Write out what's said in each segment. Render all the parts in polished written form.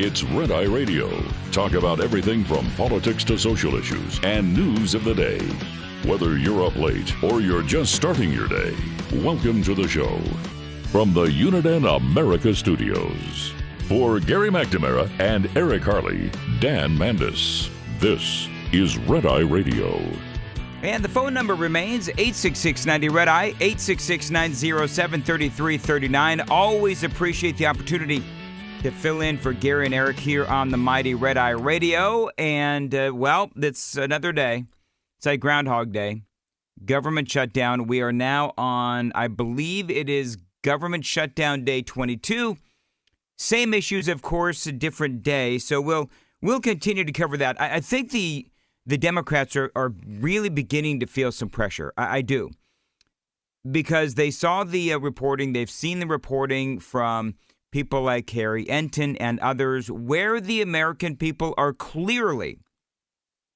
It's Red Eye Radio. Talk about everything from politics to social issues and news of the day. Whether you're up late or you're just starting your day, welcome to the show. From the Uniden America Studios. For Gary McNamara and Eric Harley, Dan Mandis, this is Red Eye Radio. And the phone number remains 866-90-RED-EYE, 866-907-3339. Always appreciate the opportunity to fill in for Gary and Eric here on the mighty Red Eye Radio. And, it's another day. It's like Groundhog Day. Government shutdown. We are now on, I believe it is government shutdown day 22. Same issues, of course, a different day. So we'll continue to cover that. I think the Democrats are really beginning to feel some pressure. I do. Because they saw the reporting. They've seen the reporting from people like Harry Enton and others, where the American people are clearly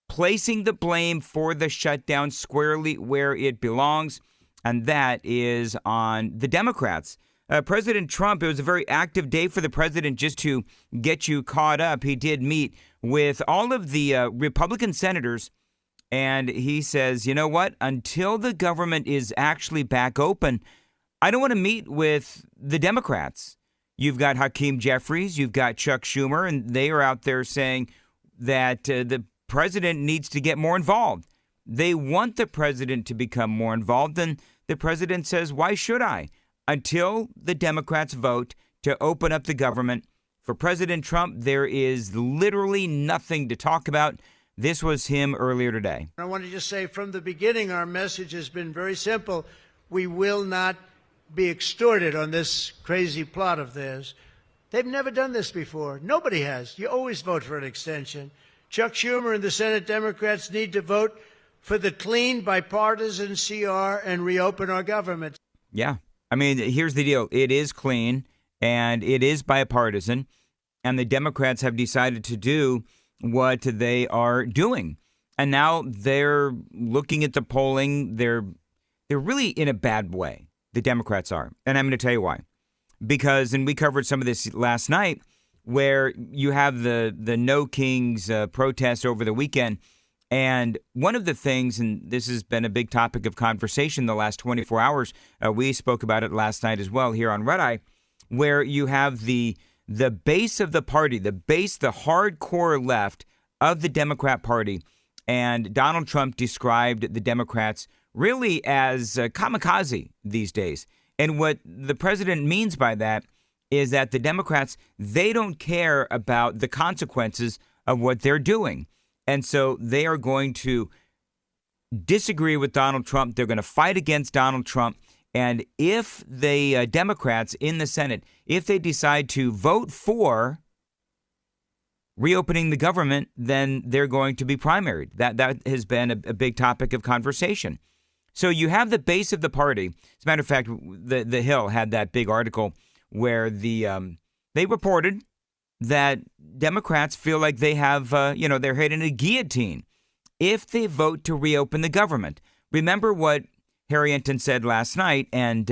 placing the blame for the shutdown squarely where it belongs, and that is on the Democrats. President Trump, it was a very active day for the president. Just to get you caught up, he did meet with all of the Republican senators, and he says, you know what, until the government is actually back open, I don't want to meet with the Democrats. You've got Hakeem Jeffries, you've got Chuck Schumer, and they are out there saying that the president needs to get more involved. They want the president to become more involved, and the president says, why should I? Until the Democrats vote to open up the government. For President Trump, there is literally nothing to talk about. This was him earlier today. I want to just say from the beginning, our message has been very simple. We will not be extorted on this crazy plot of theirs. They've never done this before. Nobody has. You always vote for an extension. Chuck Schumer and the Senate Democrats need to vote for the clean, bipartisan CR and reopen our government. Yeah. I mean, here's the deal. It is clean and it is bipartisan, and the Democrats have decided to do what they are doing. And now they're looking at the polling. They're really in a bad way. The Democrats are. And I'm going to tell you why. Because, and we covered some of this last night, where you have the No Kings protest over the weekend. And one of the things, and this has been a big topic of conversation the last 24 hours, we spoke about it last night as well here on Red Eye, where you have the base of the party, the hardcore left of the Democrat Party. And Donald Trump described the Democrats really as kamikaze these days. And what the president means by that is that the Democrats, they don't care about the consequences of what they're doing. And so they are going to disagree with Donald Trump. They're going to fight against Donald Trump. And if the Democrats in the Senate, if they decide to vote for reopening the government, then they're going to be primaried. That has been a big topic of conversation. So you have the base of the party. As a matter of fact, the Hill had that big article where they reported that Democrats feel like they have, they're hitting a guillotine if they vote to reopen the government. Remember what Harry Enton said last night, and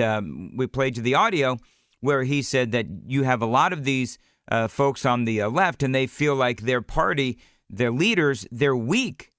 we played you the audio where he said that you have a lot of these folks on the left, and they feel like their party, their leaders, they're weak.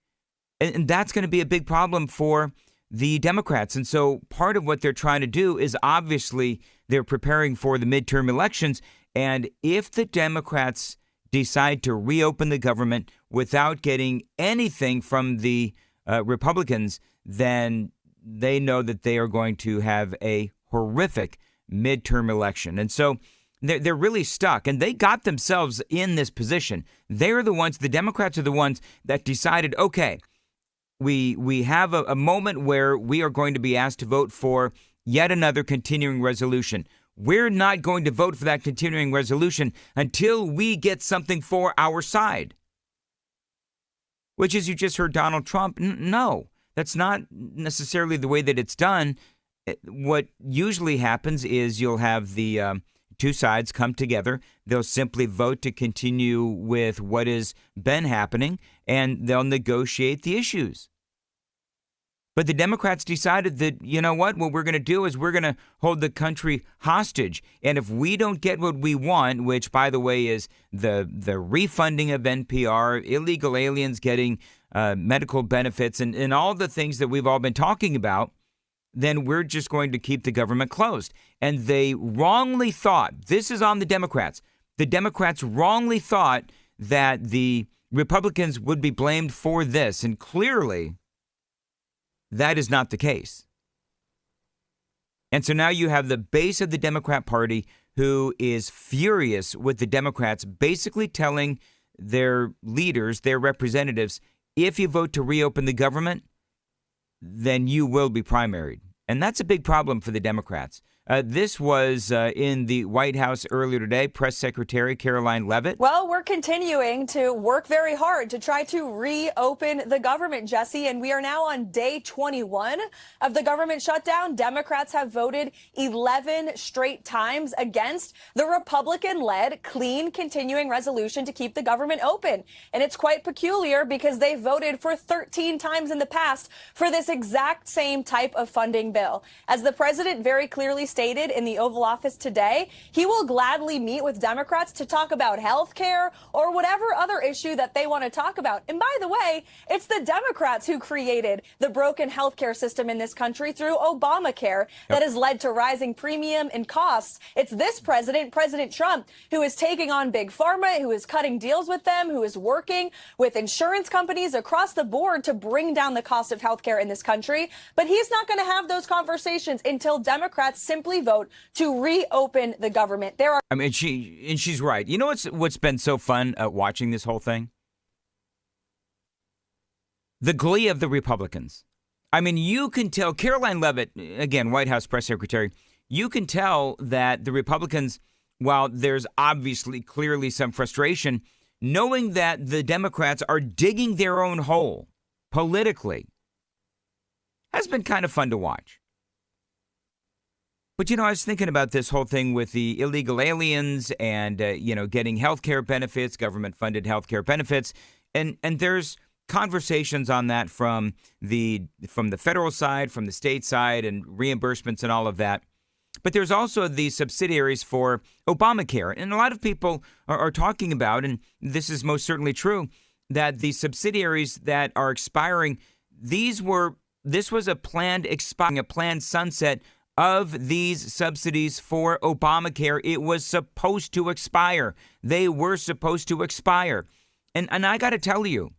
And that's going to be a big problem for the Democrats. And so part of what they're trying to do is obviously they're preparing for the midterm elections. And if the Democrats decide to reopen the government without getting anything from the Republicans, then they know that they are going to have a horrific midterm election. And so they're really stuck, and they got themselves in this position. They're the ones, the Democrats are the ones that decided, okay, we have a moment where we are going to be asked to vote for yet another continuing resolution. We're not going to vote for that continuing resolution until we get something for our side. Which, as you just heard Donald Trump, no, that's not necessarily the way that it's done. What usually happens is you'll have the two sides come together. They'll simply vote to continue with what has been happening, and they'll negotiate the issues. But the Democrats decided that, you know what we're going to do is we're going to hold the country hostage. And if we don't get what we want, which, by the way, is the refunding of NPR, illegal aliens getting medical benefits, and all the things that we've all been talking about, then we're just going to keep the government closed. And they wrongly thought, this is on the Democrats wrongly thought that the Republicans would be blamed for this. And clearly, that is not the case. And so now you have the base of the Democrat Party who is furious with the Democrats, basically telling their leaders, their representatives, if you vote to reopen the government, then you will be primaried. And that's a big problem for the Democrats. This was in the White House earlier today. Press Secretary Karoline Leavitt. Well, we're continuing to work very hard to try to reopen the government, Jesse, and we are now on day 21 of the government shutdown. Democrats have voted 11 straight times against the Republican-led clean continuing resolution to keep the government open. And it's quite peculiar because they voted for 13 times in the past for this exact same type of funding bill. As the president very clearly stated in the Oval Office today, he will gladly meet with Democrats to talk about health care or whatever other issue that they want to talk about. And by the way, it's the Democrats who created the broken health care system in this country through Obamacare that has led to rising premium and costs. It's this president, President Trump, who is taking on big pharma, who is cutting deals with them, who is working with insurance companies across the board to bring down the cost of health care in this country. But he's not going to have those conversations until Democrats simply vote to reopen the government. She's right. You know what's been so fun watching this whole thing? The glee of the Republicans. I mean, you can tell Karoline Leavitt, again, White House press secretary, you can tell that the Republicans, while there's obviously clearly some frustration, knowing that the Democrats are digging their own hole politically, has been kind of fun to watch. But, I was thinking about this whole thing with the illegal aliens and, getting health care benefits, government-funded health care benefits. And there's conversations on that from the federal side, from the state side, and reimbursements and all of that. But there's also the subsidiaries for Obamacare. And a lot of people are talking about, and this is most certainly true, that the subsidiaries that are expiring, this was a planned sunset of these subsidies for Obamacare. It was supposed to expire. They were supposed to expire. And I got to tell you,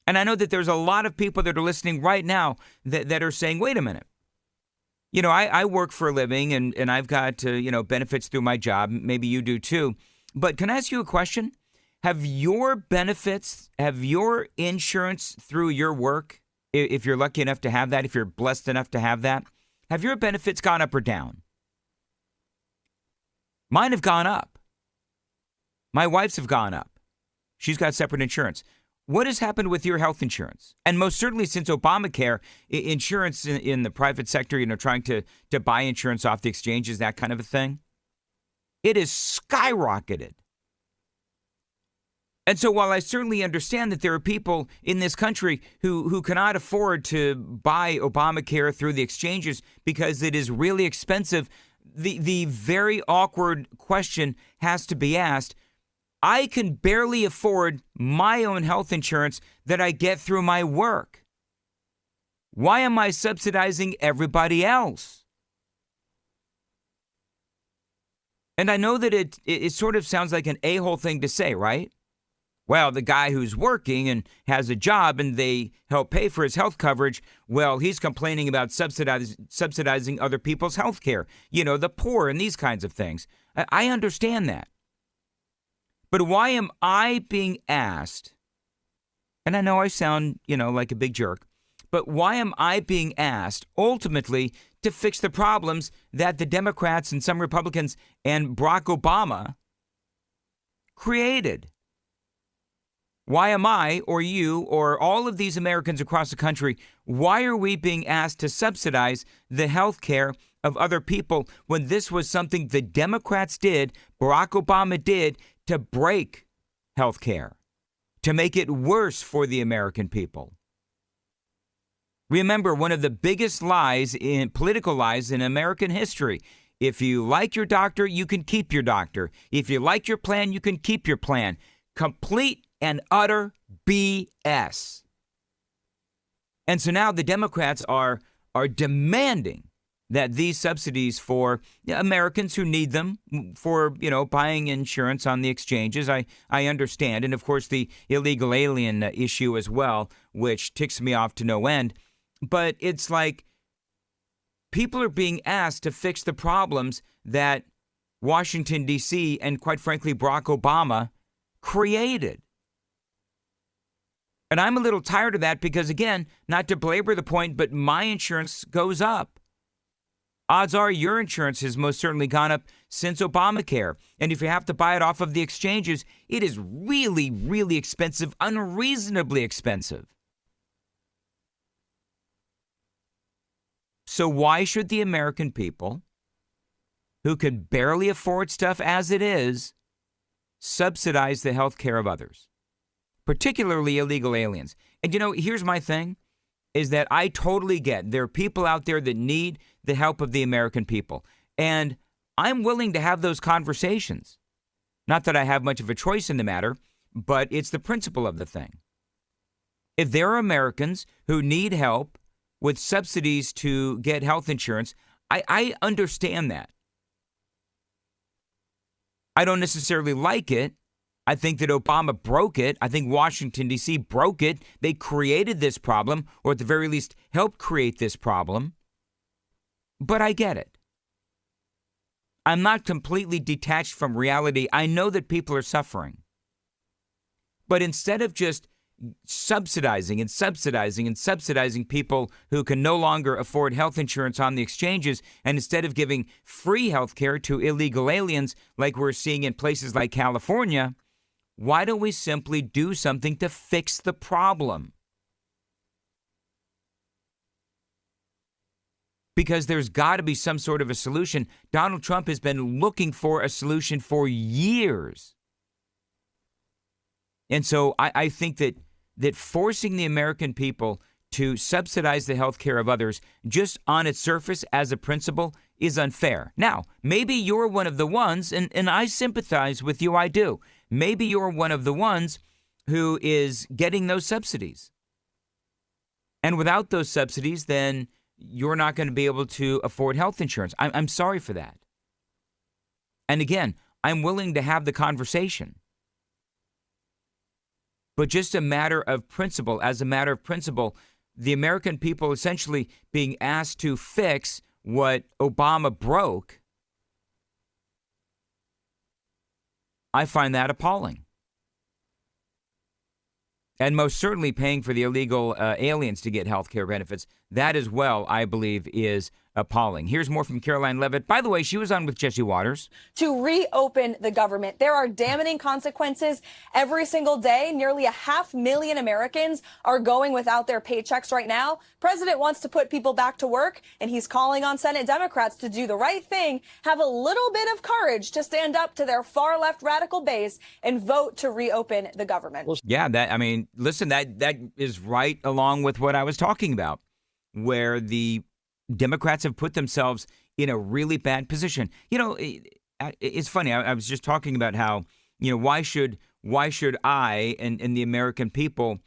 and I know that there's a lot of people that are listening right now that are saying, wait a minute. I work for a living and I've got, benefits through my job. Maybe you do too. But can I ask you a question? Have your benefits, have your insurance through your work, if you're lucky enough to have that, if you're blessed enough to have that, have your benefits gone up or down? Mine have gone up. My wife's have gone up. She's got separate insurance. What has happened with your health insurance? And most certainly since Obamacare, insurance in the private sector, trying to buy insurance off the exchanges, that kind of a thing, it has skyrocketed. And so while I certainly understand that there are people in this country who cannot afford to buy Obamacare through the exchanges because it is really expensive, the very awkward question has to be asked. I can barely afford my own health insurance that I get through my work. Why am I subsidizing everybody else? And I know that it sort of sounds like an a-hole thing to say, right? Well, the guy who's working and has a job and they help pay for his health coverage, well, he's complaining about subsidizing other people's health care, the poor and these kinds of things. I understand that. But why am I being asked, and I know I sound, like a big jerk, but why am I being asked ultimately to fix the problems that the Democrats and some Republicans and Barack Obama created? Why am I or you or all of these Americans across the country, why are we being asked to subsidize the health care of other people when this was something the Democrats did, Barack Obama did, to break health care, to make it worse for the American people? Remember, one of the biggest lies in political lies in American history. If you like your doctor, you can keep your doctor. If you like your plan, you can keep your plan. Complete and utter BS. And so now the Democrats are demanding that these subsidies for Americans who need them for, buying insurance on the exchanges, I understand. And of course, the illegal alien issue as well, which ticks me off to no end. But it's like people are being asked to fix the problems that Washington, D.C., and quite frankly, Barack Obama created. And I'm a little tired of that because, again, not to belabor the point, but my insurance goes up. Odds are your insurance has most certainly gone up since Obamacare. And if you have to buy it off of the exchanges, it is really, really expensive, unreasonably expensive. So why should the American people, who can barely afford stuff as it is, subsidize the health care of others, particularly illegal aliens? And here's my thing, is that I totally get there are people out there that need the help of the American people. And I'm willing to have those conversations. Not that I have much of a choice in the matter, but it's the principle of the thing. If there are Americans who need help with subsidies to get health insurance, I understand that. I don't necessarily like it. I think that Obama broke it. I think Washington, D.C. broke it. They created this problem, or at the very least helped create this problem. But I get it. I'm not completely detached from reality. I know that people are suffering. But instead of just subsidizing people who can no longer afford health insurance on the exchanges, and instead of giving free health care to illegal aliens like we're seeing in places like California, why don't we simply do something to fix the problem? Because there's got to be some sort of a solution. Donald Trump has been looking for a solution for years. And so I think that forcing the American people to subsidize the health care of others just on its surface as a principle is unfair. Now, maybe you're one of the ones, and I sympathize with you, I do. Maybe you're one of the ones who is getting those subsidies. And without those subsidies, then you're not going to be able to afford health insurance. I'm sorry for that. And again, I'm willing to have the conversation. But just a matter of principle, as a matter of principle, the American people essentially being asked to fix what Obama broke, I find that appalling. And most certainly paying for the illegal aliens to get health care benefits, that as well, I believe, is appalling. Here's more from Caroline Levitt. By the way, she was on with Jesse Waters. To reopen the government, there are damaging consequences every single day. Nearly 500,000 Americans are going without their paychecks right now. President wants to put people back to work, and he's calling on Senate Democrats to do the right thing, have a little bit of courage to stand up to their far-left radical base and vote to reopen the government. Yeah, listen, that is right along with what I was talking about, where the Democrats have put themselves in a really bad position. It's funny. I was just talking about how, why should I and the American people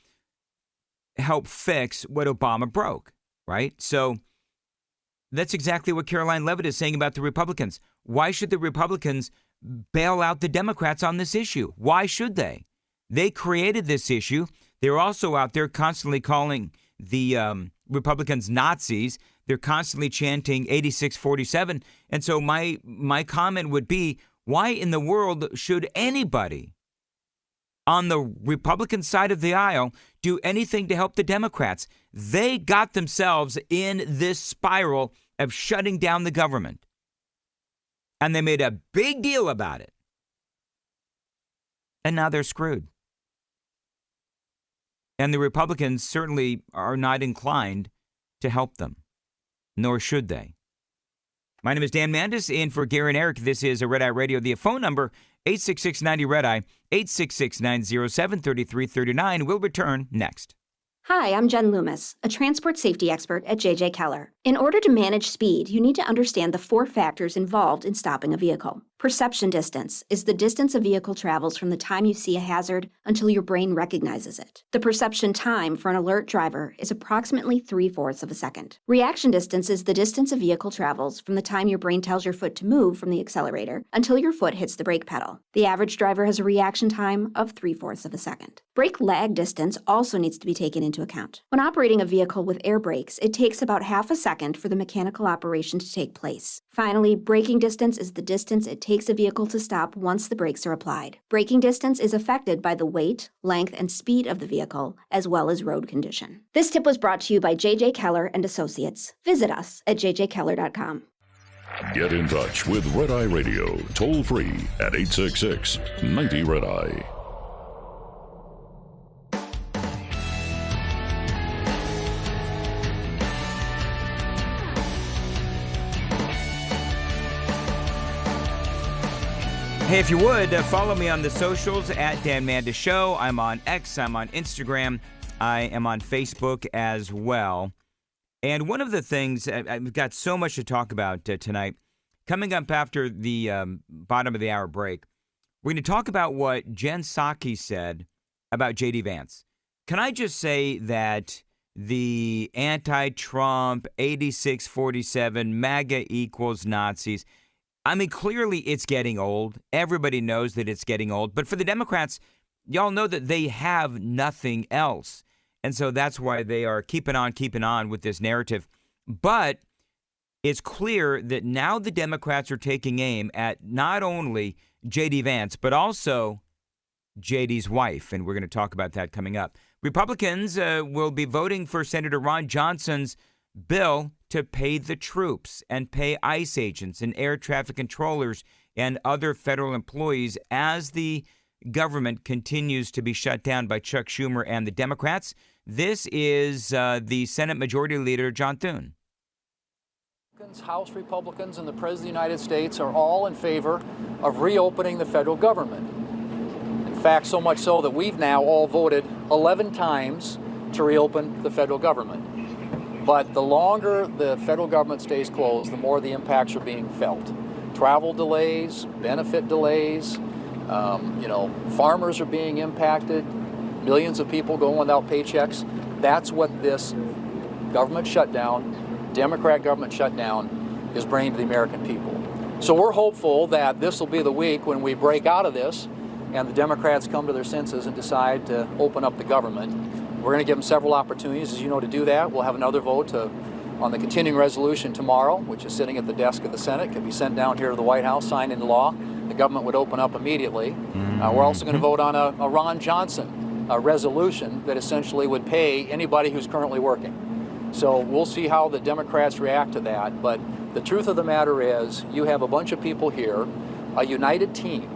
help fix what Obama broke, right? So that's exactly what Caroline Levitt is saying about the Republicans. Why should the Republicans bail out the Democrats on this issue? Why should they? They created this issue. They're also out there constantly calling the Republicans Nazis. They're constantly chanting 8647. And so my comment would be, why in the world should anybody on the Republican side of the aisle do anything to help the Democrats? They got themselves in this spiral of shutting down the government. And they made a big deal about it. And now they're screwed. And the Republicans certainly are not inclined to help them, nor should they. My name is Dan Mandis, in for Gary and Eric. This is a Red Eye Radio. The phone number, 866-90-RED-EYE, 866-907-3339. We'll return next. Hi, I'm Jen Loomis, a transport safety expert at JJ Keller. In order to manage speed, you need to understand the 4 factors involved in stopping a vehicle. Perception distance is the distance a vehicle travels from the time you see a hazard until your brain recognizes it. The perception time for an alert driver is approximately 3/4 of a second. Reaction distance is the distance a vehicle travels from the time your brain tells your foot to move from the accelerator until your foot hits the brake pedal. The average driver has a reaction time of 3/4 of a second. Brake lag distance also needs to be taken into account. When operating a vehicle with air brakes, it takes about half a second for the mechanical operation to take place. Finally, braking distance is the distance it takes a vehicle to stop once the brakes are applied. Braking distance is affected by the weight, length, and speed of the vehicle, as well as road condition. This tip was brought to you by JJ Keller and Associates. Visit us at jjkeller.com. Get in touch with Red Eye Radio, toll free at 866-90-RED-EYE. Hey, if you would, follow me on the socials at Dan Mandis Show. I'm on X, I'm on Instagram, I am on Facebook as well. And one of the things, I've got so much to talk about tonight. Coming up after the bottom of the hour break, we're going to talk about what Jen Psaki said about JD Vance. Can I just say that the anti-Trump 86-47 MAGA equals Nazis, I mean, clearly it's getting old. Everybody knows that it's getting old. But for the Democrats, y'all know that they have nothing else. And so that's why they are keeping on with this narrative. But it's clear that now the Democrats are taking aim at not only JD Vance, but also JD's wife. And we're going to talk about that coming up. Republicans will be voting for Senator Ron Johnson's bill to pay the troops and pay ICE agents and air traffic controllers and other federal employees as the government continues to be shut down by Chuck Schumer and the Democrats. This is the Senate Majority Leader, John Thune. House Republicans and the President of the United States are all in favor of reopening the federal government. In fact, so much so that we've now all voted 11 times to reopen the federal government. But the longer the federal government stays closed, the more the impacts are being felt. Travel delays, benefit delays, farmers are being impacted, millions of people going without paychecks. That's what this government shutdown, Democrat government shutdown, is bringing to the American people. So we're hopeful that this will be the week when we break out of this and the Democrats come to their senses and decide to open up the government. We're going to give them several opportunities, as you know, to do that. We'll have another vote on the continuing resolution tomorrow, which is sitting at the desk of the Senate. Can be sent down here to the White House, signed into law. The government would open up immediately. We're also going to vote on a Ron Johnson resolution that essentially would pay anybody who's currently working. So we'll see how the Democrats react to that. But the truth of the matter is you have a bunch of people here, a united team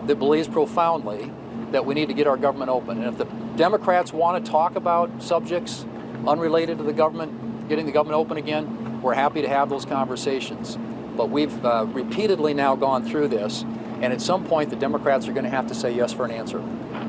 that believes profoundly that we need to get our government open. And if the Democrats want to talk about subjects unrelated to the government, getting the government open again, we're happy to have those conversations. But we've repeatedly now gone through this, and at some point the Democrats are going to have to say yes for an answer.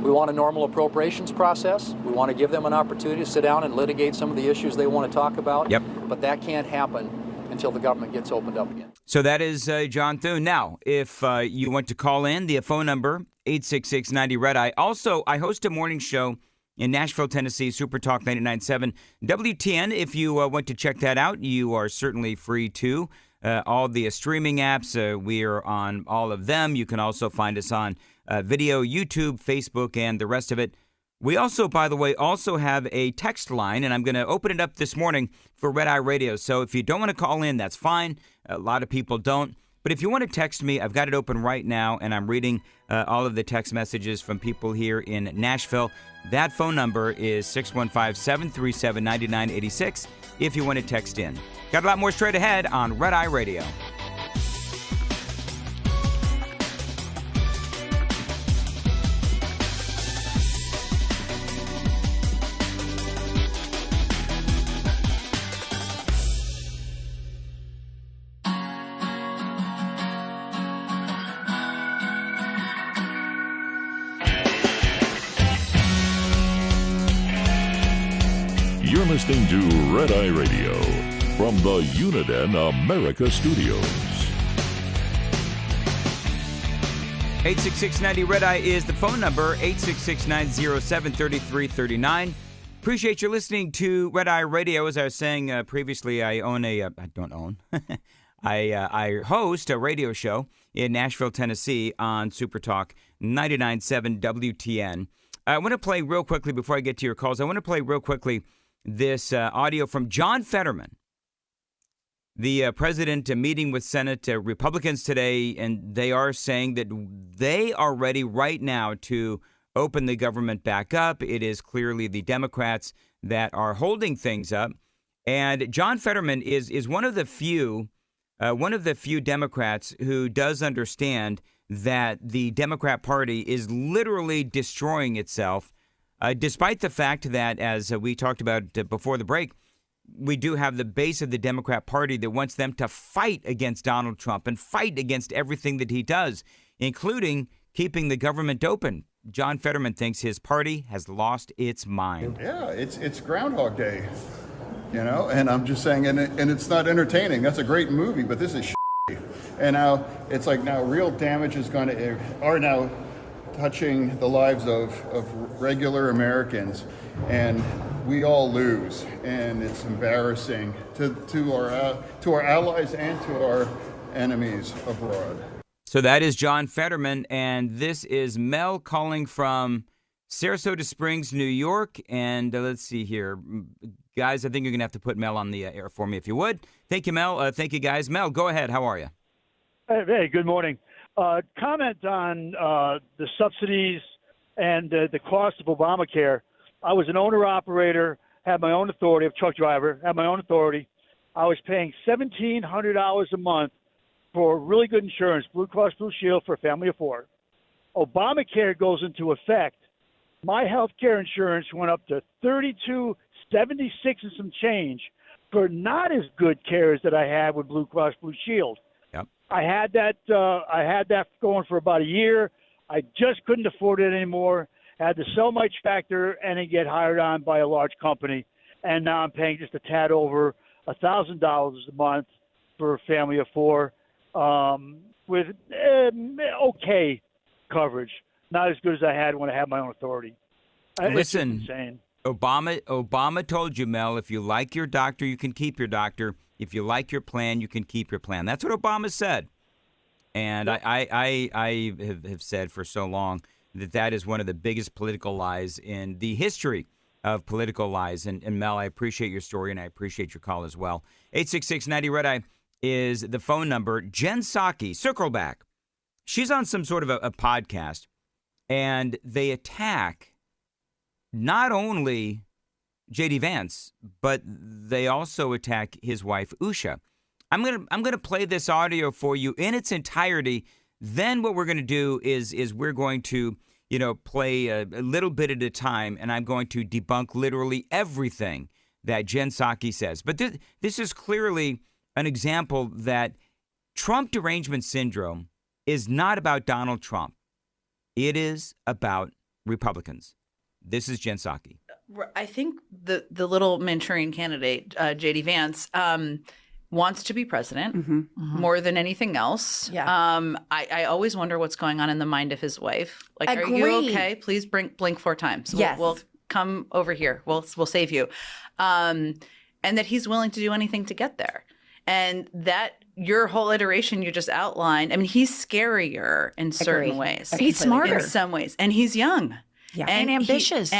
We want a normal appropriations process. We want to give them an opportunity to sit down and litigate some of the issues they want to talk about. But that can't happen until the government gets opened up again. So that is John Thune. Now, if you want to call in, the phone number, 866-90-RED-EYE. Also, I host a morning show in Nashville, Tennessee, Super Talk 99.7 WTN. If you want to check that out, you are certainly free to. All the streaming apps, we are on all of them. You can also find us on video, YouTube, Facebook, and the rest of it. We also, by the way, have a text line, and I'm going to open it up this morning for Red Eye Radio. So if you don't want to call in, that's fine. A lot of people don't. But if you want to text me, I've got it open right now, and I'm reading all of the text messages from people here in Nashville. That phone number is 615-737-9986 if you want to text in. Got a lot more straight ahead on Red Eye Radio. listening to Red Eye Radio from the Uniden America Studios. 866-90 Red Eye is the phone number, 866-907-3339. Appreciate you listening to Red Eye Radio. As I was saying previously, I host a radio show in Nashville, Tennessee on Super Talk 99.7 WTN. I want to play real quickly before I get to your calls. I want to play real quickly this audio from John Fetterman, the president, meeting with Senate Republicans today, and they are saying that they are ready right now to open the government back up. It is clearly the Democrats that are holding things up, and John Fetterman is one of the few Democrats who does understand that the Democrat Party is literally destroying itself, despite the fact that, as we talked about before the break, we do have the base of the Democrat Party that wants them to fight against Donald Trump and fight against everything that he does, including keeping the government open. John Fetterman thinks his party has lost its mind. Yeah, it's Groundhog Day, and I'm just saying, and it's not entertaining. That's a great movie, but this is and now it's like now real damage are now touching the lives of regular Americans, and we all lose, and it's embarrassing to our allies and to our enemies abroad. So that is John Fetterman, and this is Mel calling from Sarasota Springs, New York. And let's see here. Guys, I think you're going to have to put Mel on the air for me if you would. Thank you, Mel. Thank you, guys. Mel, go ahead. How are you? Hey, good morning. Comment on the subsidies and the cost of Obamacare. I was an owner-operator, had my own authority, a truck driver, had my own authority. I was paying $1,700 a month for really good insurance, Blue Cross Blue Shield for a family of four. Obamacare goes into effect. My health care insurance went up to $32.76 and some change for not as good cares that I had with Blue Cross Blue Shield. Yep. I had that going for about a year. I just couldn't afford it anymore. I had to sell my tractor and then get hired on by a large company. And now I'm paying just a tad over $1,000 a month for a family of four with okay coverage. Not as good as I had when I had my own authority. Listen, it's insane. Obama told you, Mel, if you like your doctor, you can keep your doctor. If you like your plan, you can keep your plan. That's what Obama said. And I have said for so long that is one of the biggest political lies in the history of political lies. And Mel, I appreciate your story, and I appreciate your call as well. 866-90 Red Eye is the phone number. Jen Psaki, circle back. She's on some sort of a podcast, and they attack not only JD Vance, but they also attack his wife, Usha. I'm gonna play this audio for you in its entirety. Then what we're gonna do is we're going to play a little bit at a time, and I'm going to debunk literally everything that Jen Psaki says. But this is clearly an example that Trump derangement syndrome is not about Donald Trump. It is about Republicans. This is Jen Psaki. I think the little Manchurian candidate, JD Vance, wants to be president more than anything else. Yeah. I always wonder what's going on in the mind of his wife. Like, Agreed. Are you okay? Please blink 4 times. Yes. We'll come over here. We'll save you. And that he's willing to do anything to get there. And that your whole iteration you just outlined, I mean, he's scarier in certain ways. He's smarter. In some ways. And he's young. Yeah. And ambitious.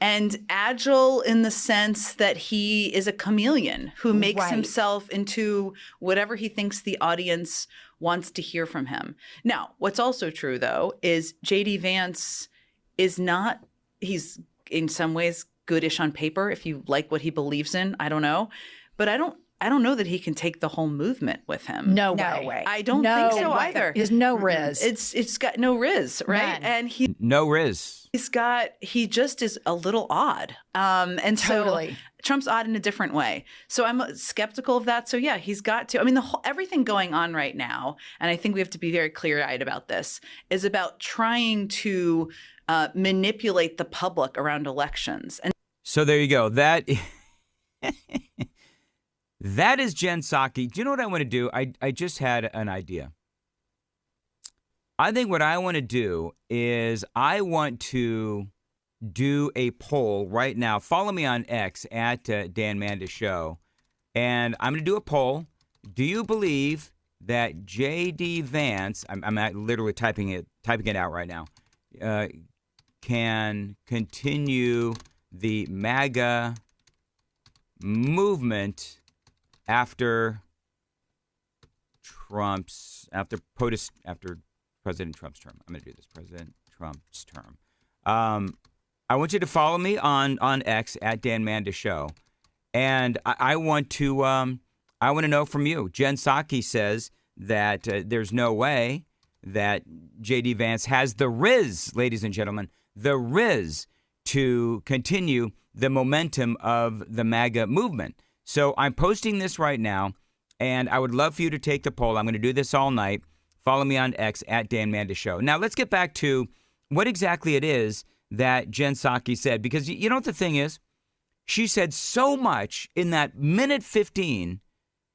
And agile in the sense that he is a chameleon who makes himself into whatever he thinks the audience wants to hear from him. Now, what's also true, though, is JD Vance is not – he's in some ways goodish on paper if you like what he believes in. I don't know. But I don't know that he can take the whole movement with him. No way. I don't think so either. There's no Riz. It's got no Riz, right? None. And no Riz. He just is a little odd. And totally. So Trump's odd in a different way. So I'm skeptical of that. So yeah, he's got to. I mean, everything going on right now, and I think we have to be very clear-eyed about this, is about trying to manipulate the public around elections. And So there you go. That is Jen Psaki. Do you know what I want to do? I just had an idea. I think what I want to do is I want to do a poll right now. Follow me on X at Dan Mandis Show. And I'm going to do a poll. Do you believe that JD Vance, I'm literally typing it out right now, can continue the MAGA movement after President Trump's term? I'm going to do this, President Trump's term. I want you to follow me on X at Dan Mandis Show, and I want to know from you. Jen Psaki says that there's no way that JD Vance has the riz, ladies and gentlemen, the riz to continue the momentum of the MAGA movement. So I'm posting this right now, and I would love for you to take the poll. I'm going to do this all night. Follow me on X at Dan Mandis Show. Now, let's get back to what exactly it is that Jen Psaki said, because you know what the thing is? She said so much in that minute 15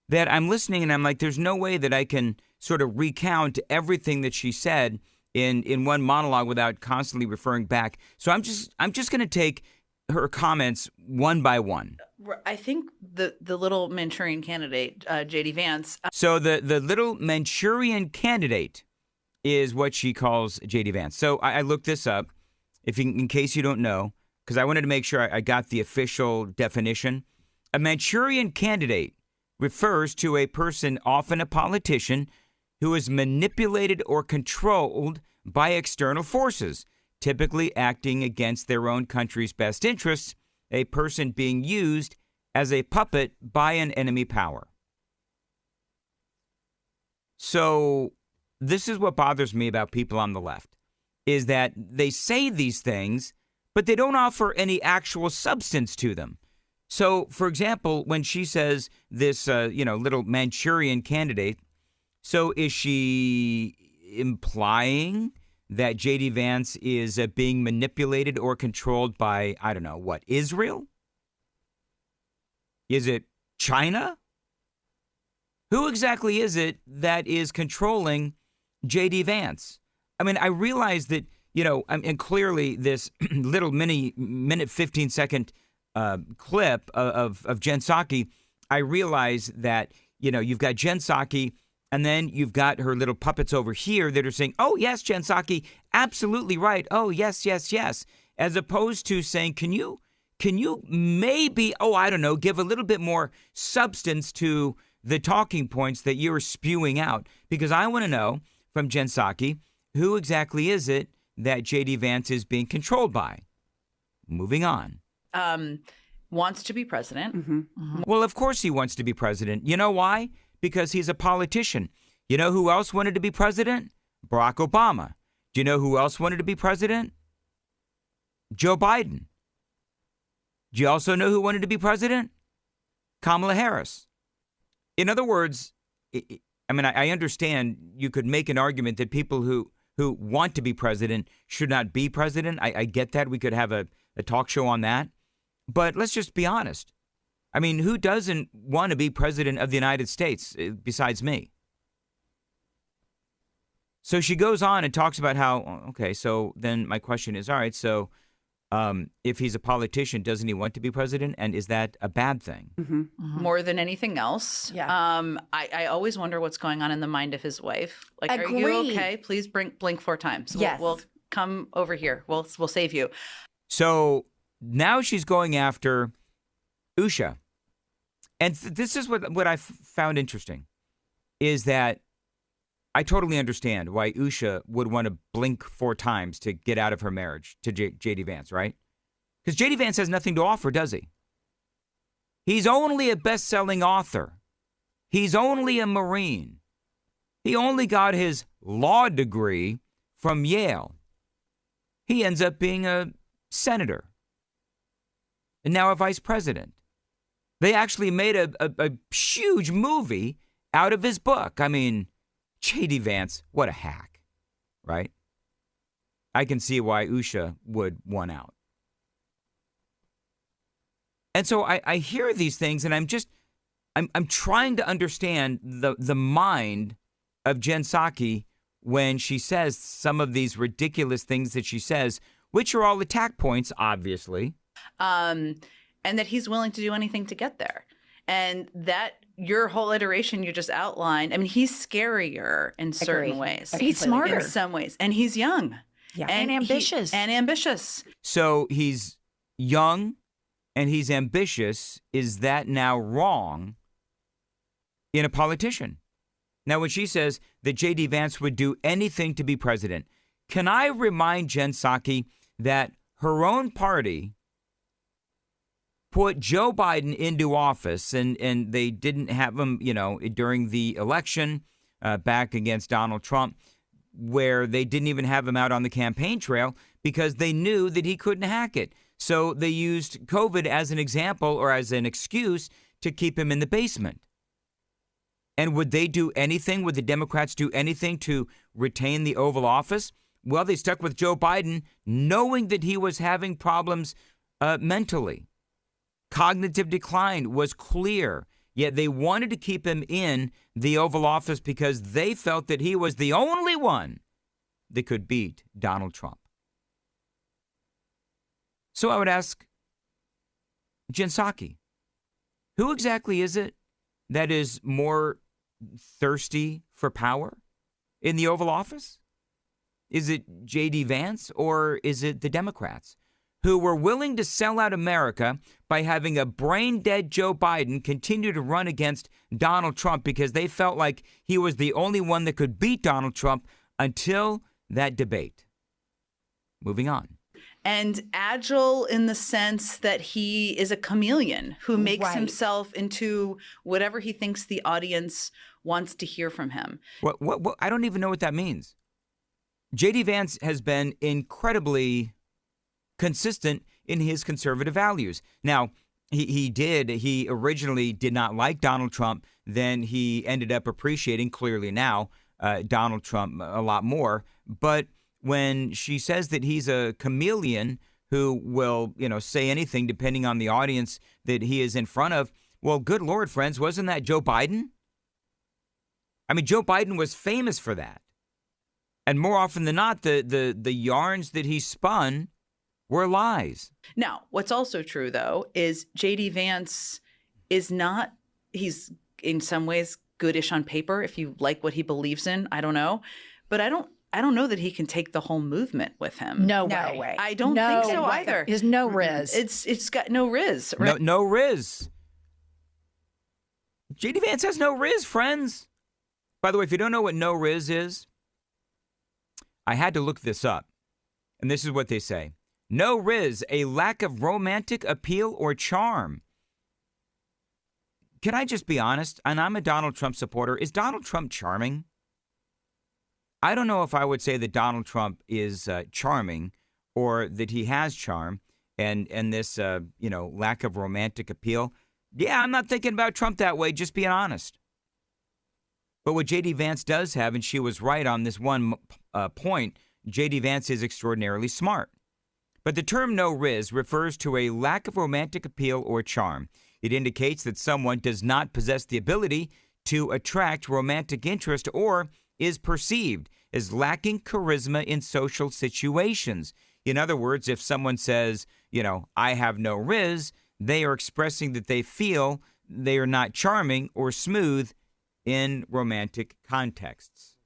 that I'm listening and I'm like, there's no way that I can sort of recount everything that she said in one monologue without constantly referring back. So I'm just going to take her comments one by one. I think the little Manchurian candidate, JD Vance. So the little Manchurian candidate is what she calls JD Vance. So I looked this up, in case you don't know, because I wanted to make sure I got the official definition. A Manchurian candidate refers to a person, often a politician, who is manipulated or controlled by external forces, typically acting against their own country's best interests, a person being used as a puppet by an enemy power. So this is what bothers me about people on the left, is that they say these things, but they don't offer any actual substance to them. So, for example, when she says this, little Manchurian candidate, so is she implying that JD Vance is being manipulated or controlled by, I don't know, what, Israel? Is it China? Who exactly is it that is controlling JD Vance? I mean, I realize that, and clearly this little minute 15-second clip of Jen Psaki, I realize that, you've got Jen Psaki, and then you've got her little puppets over here that are saying, oh, yes, Jen Psaki, absolutely right. Oh, yes, yes, yes. As opposed to saying, can you maybe, I don't know, give a little bit more substance to the talking points that you're spewing out? Because I want to know from Jen Psaki, who exactly is it that JD Vance is being controlled by? Moving on. Wants to be president. Mm-hmm. Mm-hmm. Well, of course he wants to be president. You know why? Because he's a politician. You know who else wanted to be president? Barack Obama. Do you know who else wanted to be president? Joe Biden. Do you also know who wanted to be president? Kamala Harris. In other words, I understand you could make an argument that people who want to be president should not be president. I get that. We could have a talk show on that. But let's just be honest. I mean, who doesn't want to be president of the United States besides me? So she goes on and talks about how, okay, so then my question is, all right, so if he's a politician, doesn't he want to be president? And is that a bad thing? Mm-hmm. Mm-hmm. More than anything else. Yeah. I always wonder what's going on in the mind of his wife. Like, Agreed. Are you okay? Please blink 4 times. Yes. We'll come over here. We'll save you. So now she's going after Usha. And this is what I found interesting, is that I totally understand why Usha would want to blink 4 times to get out of her marriage to JD Vance, right? Because JD Vance has nothing to offer, does he? He's only a best-selling author. He's only a Marine. He only got his law degree from Yale. He ends up being a senator and now a vice president. They actually made a huge movie out of his book. I mean, JD Vance, what a hack, right? I can see why Usha would want out. And so I hear these things, and I'm trying to understand the mind of Jen Psaki when she says some of these ridiculous things that she says, which are all attack points, obviously. And that he's willing to do anything to get there. And that your whole iteration you just outlined, I mean, he's scarier in certain ways. He's smarter. In some ways. And he's young. Yeah, and ambitious. And ambitious. So he's young and he's ambitious. Is that now wrong in a politician? Now, when she says that JD Vance would do anything to be president, can I remind Jen Psaki that her own party put Joe Biden into office, and they didn't have him, during the election back against Donald Trump, where they didn't even have him out on the campaign trail because they knew that he couldn't hack it. So they used COVID as an example or as an excuse to keep him in the basement. And would they do anything? Would the Democrats do anything to retain the Oval Office? Well, they stuck with Joe Biden, knowing that he was having problems mentally. Cognitive decline was clear, yet they wanted to keep him in the Oval Office because they felt that he was the only one that could beat Donald Trump. So I would ask Jen Psaki, who exactly is it that is more thirsty for power in the Oval Office? Is it JD Vance or is it the Democrats who were willing to sell out America by having a brain-dead Joe Biden continue to run against Donald Trump because they felt like he was the only one that could beat Donald Trump until that debate? Moving on. And agile in the sense that he is a chameleon who makes himself into whatever he thinks the audience wants to hear from him. What I don't even know what that means. JD Vance has been incredibly consistent in his conservative values. Now, he originally did not like Donald Trump. Then he ended up appreciating, clearly now, Donald Trump a lot more. But when she says that he's a chameleon who will, say anything depending on the audience that he is in front of, well, good Lord, friends, wasn't that Joe Biden? I mean, Joe Biden was famous for that. And more often than not, the yarns that he spun were lies. Now, what's also true, though, is J.D. Vance is not, he's in some ways goodish on paper if you like what he believes in. I don't know. But I don't know that he can take the whole movement with him. No way. I don't think so either. There's no Riz. It's got no Riz. Right? No Riz. JD Vance has no Riz, friends. By the way, if you don't know what no Riz is, I had to look this up. And this is what they say. No Riz, a lack of romantic appeal or charm. Can I just be honest? And I'm a Donald Trump supporter. Is Donald Trump charming? I don't know if I would say that Donald Trump is charming or that he has charm and this, lack of romantic appeal. Yeah, I'm not thinking about Trump that way, just being honest. But what J.D. Vance does have, and she was right on this one point, J.D. Vance is extraordinarily smart. But the term no Riz refers to a lack of romantic appeal or charm. It indicates that someone does not possess the ability to attract romantic interest or is perceived as lacking charisma in social situations. In other words, if someone says, I have no Riz, they are expressing that they feel they are not charming or smooth in romantic contexts.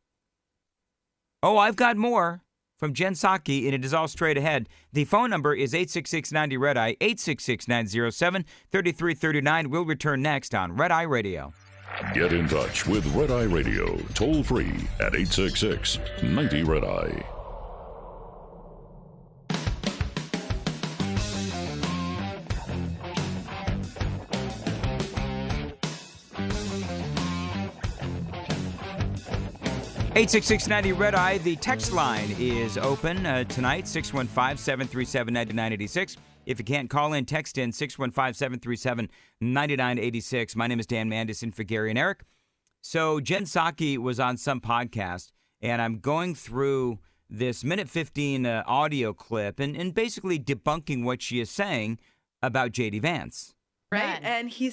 Oh, I've got more from Jen Psaki, and it is all straight ahead. The phone number is 866-90-RED-EYE, 866-907-3339. We'll return next on Red Eye Radio. Get in touch with Red Eye Radio, toll free at 866-90-RED-EYE. $866-90-RED-EYE. The text line is open tonight, 615-737-9986. If you can't call in, text in 615-737-9986. My name is Dan Mandis in for Gary and Eric. So Jen Psaki was on some podcast, and I'm going through this minute 15 audio clip and basically debunking what she is saying about JD Vance. Right. And he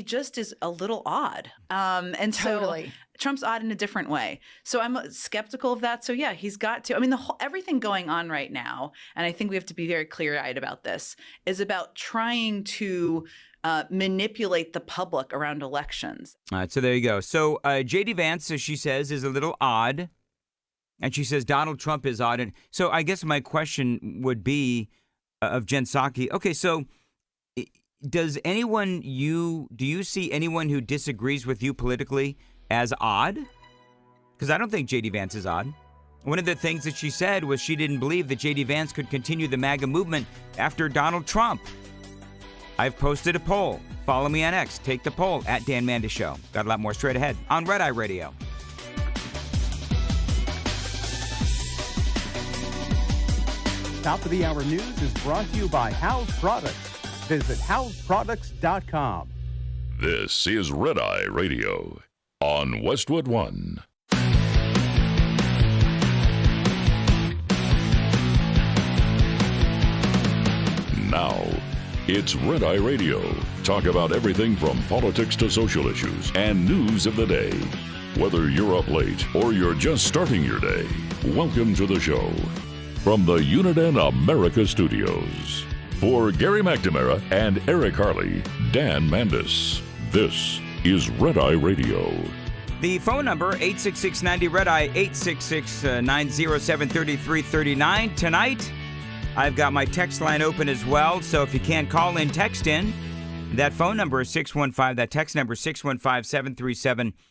just is a little odd. And so Trump's odd in a different way. So I'm skeptical of that. So yeah, he's got to, I mean, everything going on right now, and I think we have to be very clear-eyed about this, is about trying to manipulate the public around elections. All right. So there you go. So JD Vance, as she says, is a little odd. And she says Donald Trump is odd. And so I guess my question would be of Jen Psaki. Okay, so do you see anyone who disagrees with you politically as odd? Because I don't think JD Vance is odd. One of the things that she said was she didn't believe that JD Vance could continue the MAGA movement after Donald Trump. I've posted a poll. Follow me on X. Take the poll at Dan Mandis Show. Got a lot more straight ahead on Red Eye Radio. Top of the Hour News is brought to you by House Products. Visit houseproducts.com. This is Red Eye Radio on Westwood One. Now, it's Red Eye Radio. Talk about everything from politics to social issues and news of the day. Whether you're up late or you're just starting your day, welcome to the show. From the Uniden America Studios. For Gary McNamara and Eric Harley, Dan Mandis. This is Red Eye Radio. The phone number, 866-90-RED-EYE, 866-907-3339. Tonight, I've got my text line open as well, so if you can't call in, text in. That phone number is 615. That text number is 615-737-9986,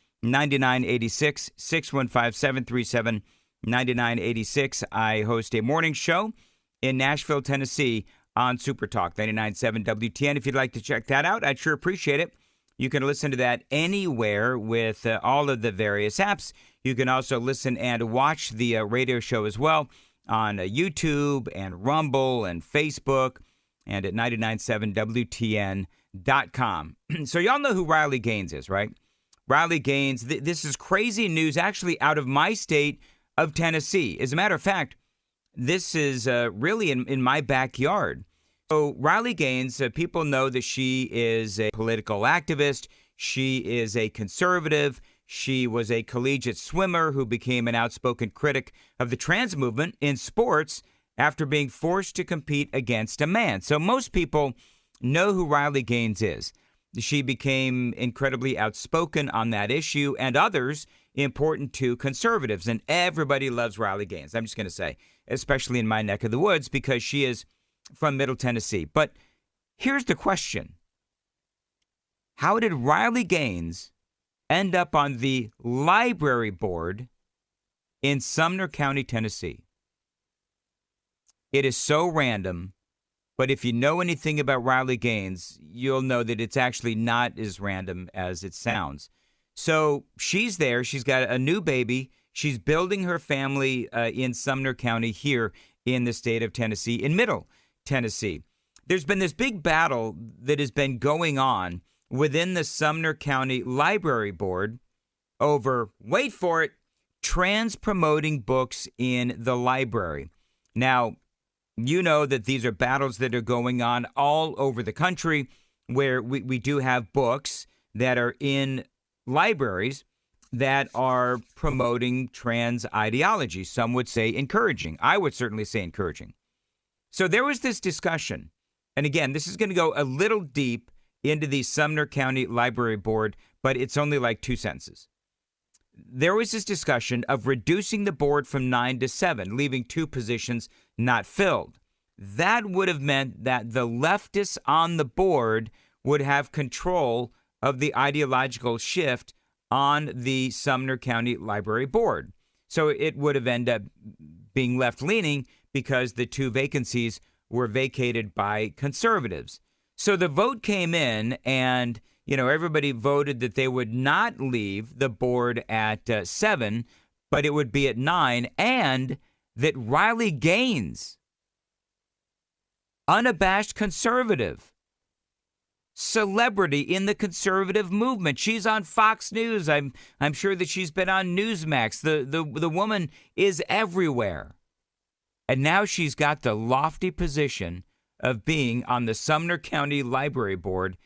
615-737-9986. I host a morning show in Nashville, Tennessee on Super Talk 99.7 WTN. If you'd like to check that out, I'd sure appreciate it. You can listen to that anywhere with all of the various apps. You can also listen and watch the radio show as well on YouTube and Rumble and Facebook and at 99.7WTN.com. So y'all know who Riley Gaines is, right? Riley Gaines, this is crazy news actually out of my state of Tennessee. As a matter of fact, this is really in my backyard. So Riley Gaines, people know that she is a political activist. She is a conservative. She was a collegiate swimmer who became an outspoken critic of the trans movement in sports after being forced to compete against a man. So most people know who Riley Gaines is. She became incredibly outspoken on that issue and others important to conservatives. And everybody loves Riley Gaines, I'm just going to say, especially in my neck of the woods, because she is from Middle Tennessee. But here's the question. How did Riley Gaines end up on the library board in Sumner County, Tennessee? It is so random, but if you know anything about Riley Gaines, you'll know that it's actually not as random as it sounds. So she's there. She's got a new baby. She's building her family in Sumner County here in the state of Tennessee, in Middle Tennessee. There's been this big battle that has been going on within the Sumner County Library Board over, wait for it, trans promoting books in the library. Now, you know that these are battles that are going on all over the country where we do have books that are in libraries that are promoting trans ideology. Some would say encouraging. I would certainly say encouraging. So there was this discussion. And again, this is going to go a little deep into the Sumner County Library Board, but it's only like 2 sentences. There was this discussion of reducing the board from 9 to 7, leaving 2 positions not filled. That would have meant that the leftists on the board would have control of the ideological shift on the Sumner County Library Board. So it would have ended up being left-leaning because the 2 vacancies were vacated by conservatives. So the vote came in and, everybody voted that they would not leave the board at 7, but it would be at 9, and that Riley Gaines, unabashed conservative, celebrity in the conservative movement. She's on Fox News. I'm sure that she's been on Newsmax. The woman is everywhere. And now she's got the lofty position of being on the Sumner County Library Board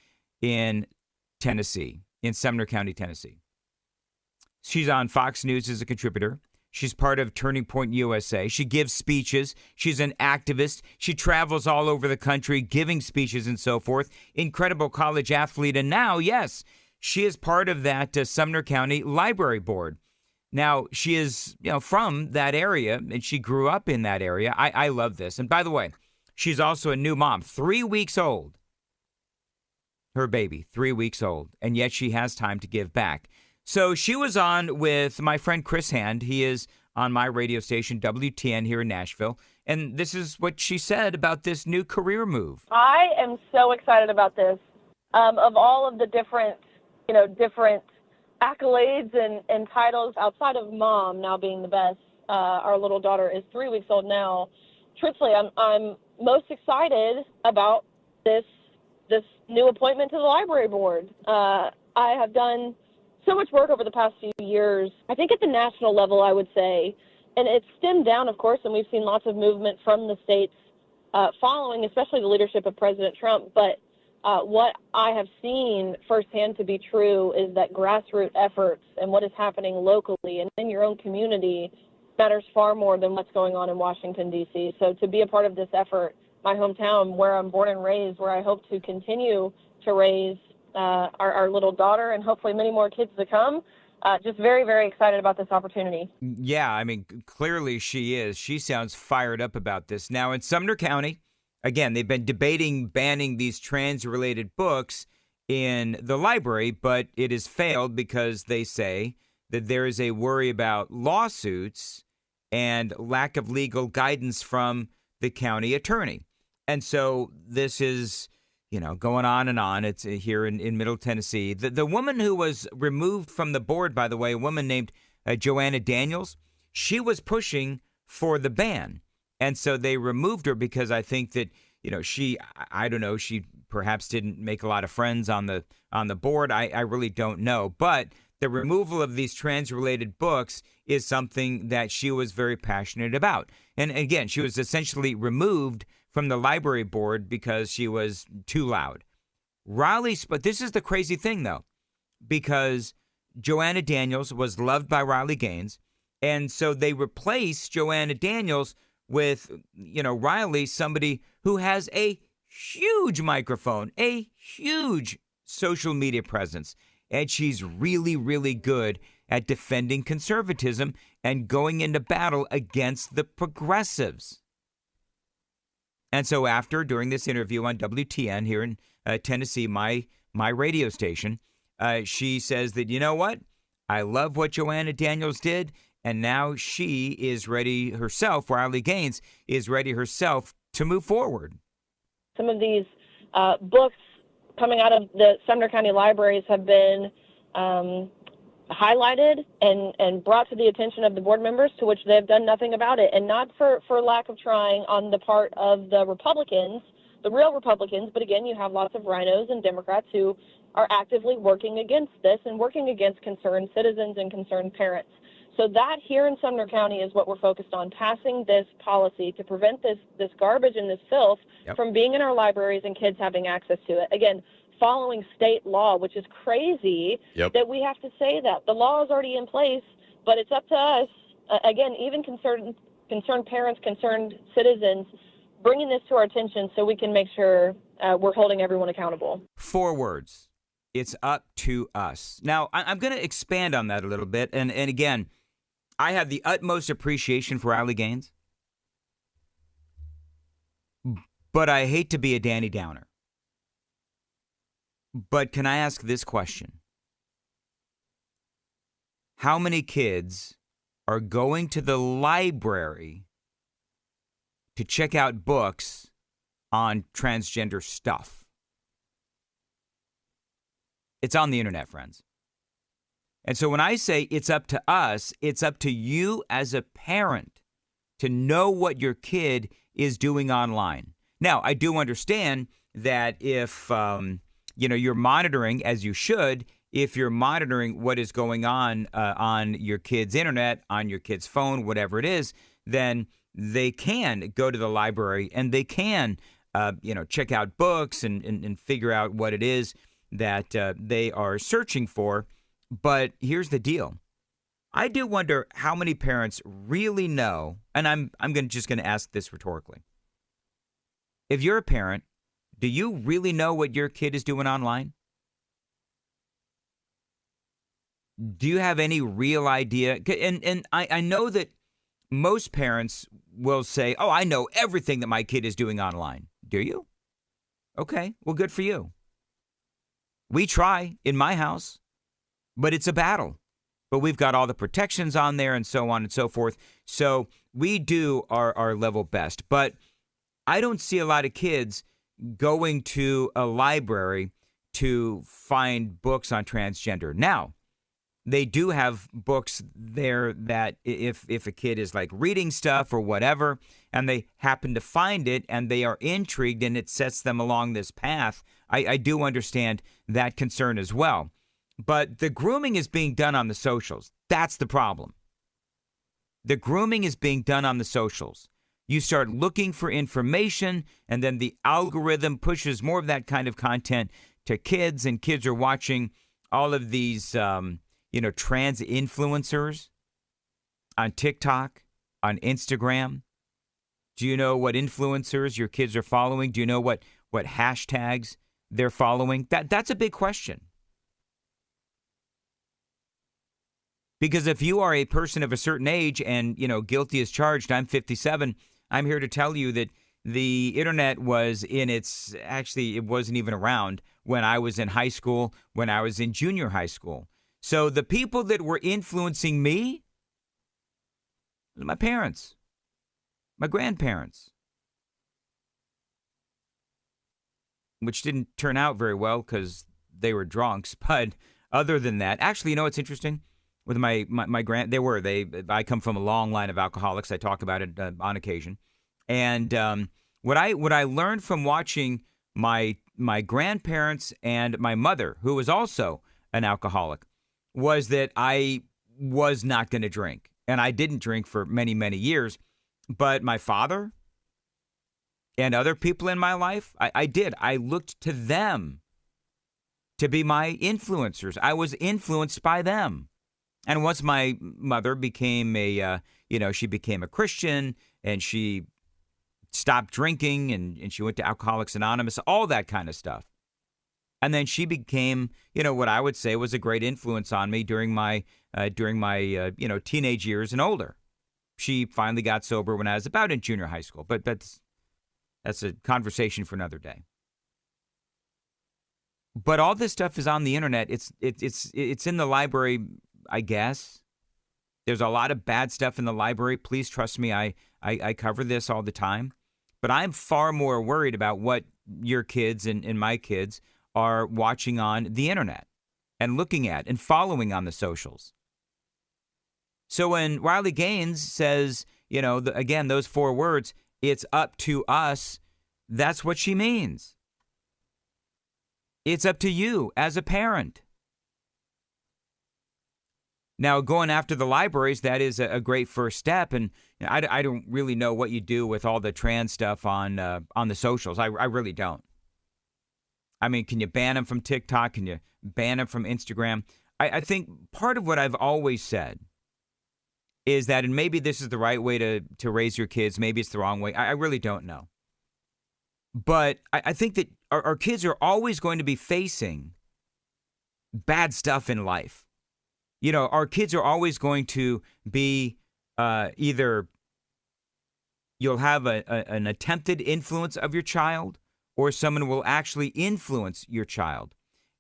in Tennessee, in Sumner County, Tennessee. She's on Fox News as a contributor. She's part of Turning Point USA. She gives speeches. She's an activist. She travels all over the country giving speeches and so forth. Incredible college athlete. And now, yes, she is part of that Sumner County Library Board. Now, she is, from that area, and she grew up in that area. I love this. And by the way, she's also a new mom, 3 weeks old. Her baby, 3 weeks old. And yet she has time to give back. So she was on with my friend Chris Hand. He is on my radio station, WTN, here in Nashville. And this is what she said about this new career move. I am so excited about this. Of all of the different accolades and titles outside of mom now being the best, our little daughter is 3 weeks old now. Truthfully, I'm most excited about this new appointment to the library board. I have done so much work over the past few years, I think at the national level, I would say, and it's stemmed down, of course, and we've seen lots of movement from the states following, especially the leadership of President Trump. But what I have seen firsthand to be true is that grassroots efforts and what is happening locally and in your own community matters far more than what's going on in Washington, D.C. So to be a part of this effort, my hometown, where I'm born and raised, where I hope to continue to raise our little daughter and hopefully many more kids to come. Just very, very excited about this opportunity. Yeah, I mean, clearly she is. She sounds fired up about this. Now, in Sumner County, again, they've been debating banning these trans-related books in the library, but it has failed because they say that there is a worry about lawsuits and lack of legal guidance from the county attorney. And so this is going on and on. It's here in Middle Tennessee. The woman who was removed from the board, by the way, a woman named Joanna Daniels, she was pushing for the ban. And so they removed her because I think that, she perhaps didn't make a lot of friends on the board. I really don't know. But the removal of these trans-related books is something that she was very passionate about. And again, she was essentially removed from the library board because she was too loud. But this is the crazy thing, though, because Joanna Daniels was loved by Riley Gaines, and so they replaced Joanna Daniels with, Riley, somebody who has a huge microphone, a huge social media presence, and she's really, really good at defending conservatism and going into battle against the progressives. And so during this interview on WTN here in Tennessee, my radio station, she says that, you know what? I love what Joanna Daniels did, and now she is ready herself, Riley Gaines is ready herself to move forward. Some of these books coming out of the Sumner County libraries have been highlighted and brought to the attention of the board members, to which they've done nothing about it, and not for lack of trying on the part of the Republicans, the real Republicans, but again, you have lots of rhinos and Democrats who are actively working against this and working against concerned citizens and concerned parents. So that here in Sumner County is what we're focused on, passing this policy to prevent this garbage and this filth from being in our libraries and kids having access to it. Again, following state law, which is crazy that we have to say that. The law is already in place, but it's up to us, again, even concerned parents, concerned citizens, bringing this to our attention so we can make sure we're holding everyone accountable. 4 words. It's up to us. Now, I'm going to expand on that a little bit. And again, I have the utmost appreciation for Riley Gaines, but I hate to be a Danny Downer. But can I ask this question? How many kids are going to the library to check out books on transgender stuff? It's on the internet, friends. And so when I say it's up to us, it's up to you as a parent to know what your kid is doing online. Now, I do understand that if you're monitoring, as you should, if you're monitoring what is going on your kid's internet, on your kid's phone, whatever it is, then they can go to the library and they can check out books and figure out what it is that they are searching for. But here's the deal. I do wonder how many parents really know, and I'm just going to ask this rhetorically. If you're a parent, do you really know what your kid is doing online? Do you have any real idea? And I know that most parents will say, oh, I know everything that my kid is doing online. Do you? Okay, well, good for you. We try in my house, but it's a battle. But we've got all the protections on there and so on and so forth. So we do our level best. But I don't see a lot of kids going to a library to find books on transgender. Now, they do have books there that if a kid is like reading stuff or whatever, and they happen to find it and they are intrigued and it sets them along this path, I do understand that concern as well. But the grooming is being done on the socials. That's the problem. The grooming is being done on the socials. You start looking for information, and then the algorithm pushes more of that kind of content to kids, and kids are watching all of these, trans influencers on TikTok, on Instagram. Do you know what influencers your kids are following? Do you know what hashtags they're following? That's a big question. Because if you are a person of a certain age and, guilty as charged, I'm 57, I'm here to tell you that the internet was it wasn't even around when I was in high school, when I was in junior high school. So the people that were influencing me, my parents, my grandparents, which didn't turn out very well because they were drunks. But other than that, actually, what's interesting? With my I come from a long line of alcoholics. I talk about it on occasion. And what I learned from watching my grandparents and my mother, who was also an alcoholic, was that I was not going to drink. And I didn't drink for many, many years. But my father and other people in my life, I did. I looked to them to be my influencers. I was influenced by them. And once my mother became she became a Christian, and she stopped drinking, and she went to Alcoholics Anonymous, all that kind of stuff. And then she became, what I would say was a great influence on me during my teenage years and older. She finally got sober when I was about in junior high school, but that's a conversation for another day. But all this stuff is on the internet. It's in the library, I guess. There's a lot of bad stuff in the library. Please trust me, I cover this all the time. But I'm far more worried about what your kids and my kids are watching on the internet and looking at and following on the socials. So when Riley Gaines says, again, those 4 words, it's up to us, that's what she means. It's up to you as a parent. Now, going after the libraries, that is a great first step. And I don't really know what you do with all the trans stuff on the socials. I really don't. I mean, can you ban them from TikTok? Can you ban them from Instagram? I think part of what I've always said is that, and maybe this is the right way to raise your kids, maybe it's the wrong way. I really don't know. But I think that our kids are always going to be facing bad stuff in life. Our kids are always going to be either you'll have an attempted influence of your child, or someone will actually influence your child.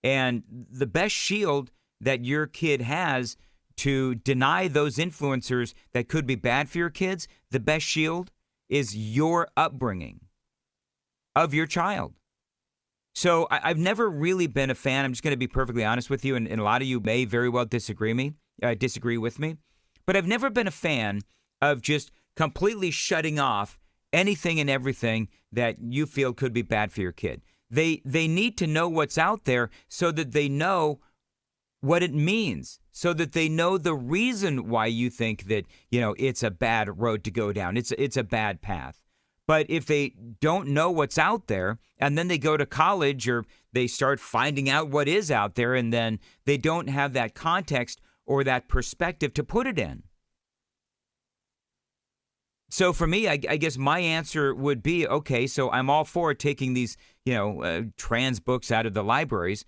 And the best shield that your kid has to deny those influencers that could be bad for your kids, the best shield is your upbringing of your child. So I've never really been a fan. I'm just going to be perfectly honest with you, and a lot of you may very well disagree with me, but I've never been a fan of just completely shutting off anything and everything that you feel could be bad for your kid. They need to know what's out there so that they know what it means, so that they know the reason why you think that, it's a bad road to go down. It's a bad path. But if they don't know what's out there and then they go to college or they start finding out what is out there and then they don't have that context or that perspective to put it in. So for me, I guess my answer would be, okay, so I'm all for taking these, trans books out of the libraries.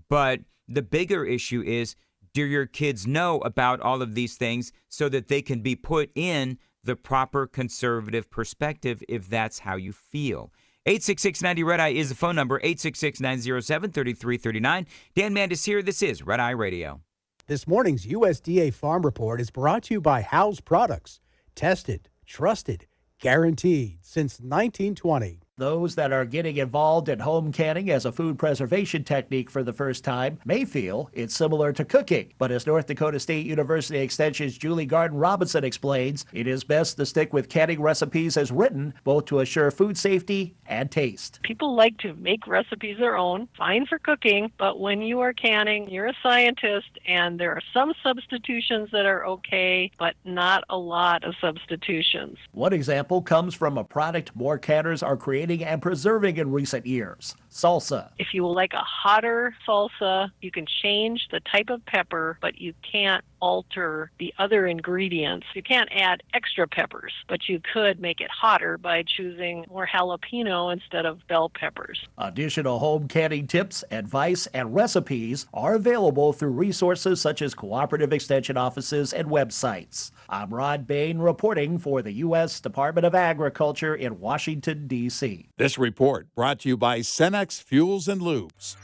But the bigger issue is, do your kids know about all of these things so that they can be put in the proper conservative perspective if that's how you feel? 866-90-RED-EYE is the phone number, 866-907-3339. Dan Mandis here. This is Red Eye Radio. This morning's USDA Farm Report is brought to you by House Products. Tested, trusted, guaranteed since 1920. Those that are getting involved in home canning as a food preservation technique for the first time may feel it's similar to cooking. But as North Dakota State University Extension's Julie Garden-Robinson explains, it is best to stick with canning recipes as written, both to assure food safety and taste. People like to make recipes their own, fine for cooking, but when you are canning, you're a scientist, and there are some substitutions that are okay, but not a lot of substitutions. One example comes from a product more canners are creating and preserving in recent years: salsa. If you like a hotter salsa, you can change the type of pepper, but you can't alter the other ingredients. You can't add extra peppers, but you could make it hotter by choosing more jalapeno instead of bell peppers. Additional home canning tips, advice, and recipes are available through resources such as cooperative extension offices and websites. I'm Rod Bain reporting for the U.S. Department of Agriculture in Washington, D.C. This report brought to you by Cenex Fuels and Lubes.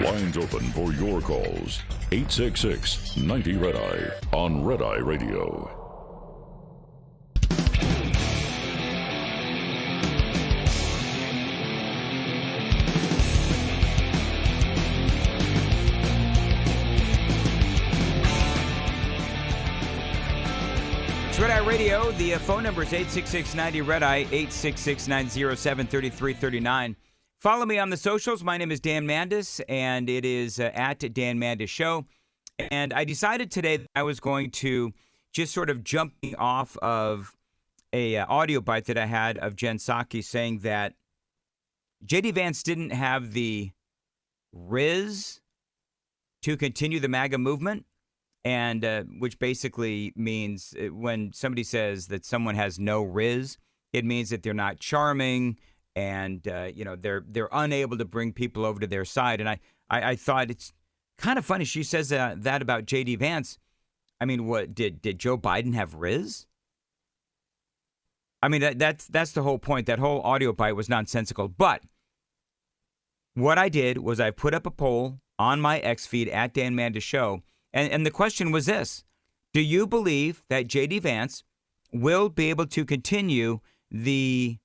Lines open for your calls. 866-90-RED-EYE on Red Eye Radio. It's Red Eye Radio. The phone number is 866-90-RED-EYE, 866-907-3339. Follow me on the socials. My name is Dan Mandis, and it is at Dan Mandis Show. And I decided today that I was going to just sort of jumping off of a audio bite that I had of Jen Psaki saying that JD Vance didn't have the riz to continue the MAGA movement, and which basically means when somebody says that someone has no riz, it means that they're not charming, and they're unable to bring people over to their side. And I thought it's kind of funny. She says that about JD Vance. I mean, what did Joe Biden have riz? I mean, that's the whole point. That whole audio bite was nonsensical. But what I did was I put up a poll on my X feed at Dan Mandis Show, and the question was this: do you believe that JD Vance will be able to continue the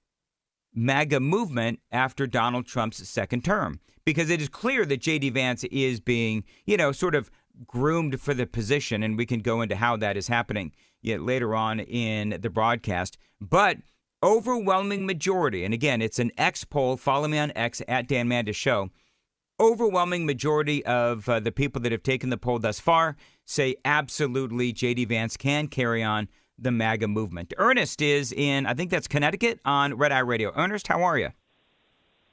MAGA movement after Donald Trump's second term? Because it is clear that JD Vance is being, sort of groomed for the position, and we can go into how that is happening later on in the broadcast. But overwhelming majority, and again, it's an X poll. Follow me on X at Dan Mandis Show. Overwhelming majority of the people that have taken the poll thus far say absolutely JD Vance can carry on the MAGA movement. Ernest is in, I think that's Connecticut, on Red Eye Radio. Ernest, how are you?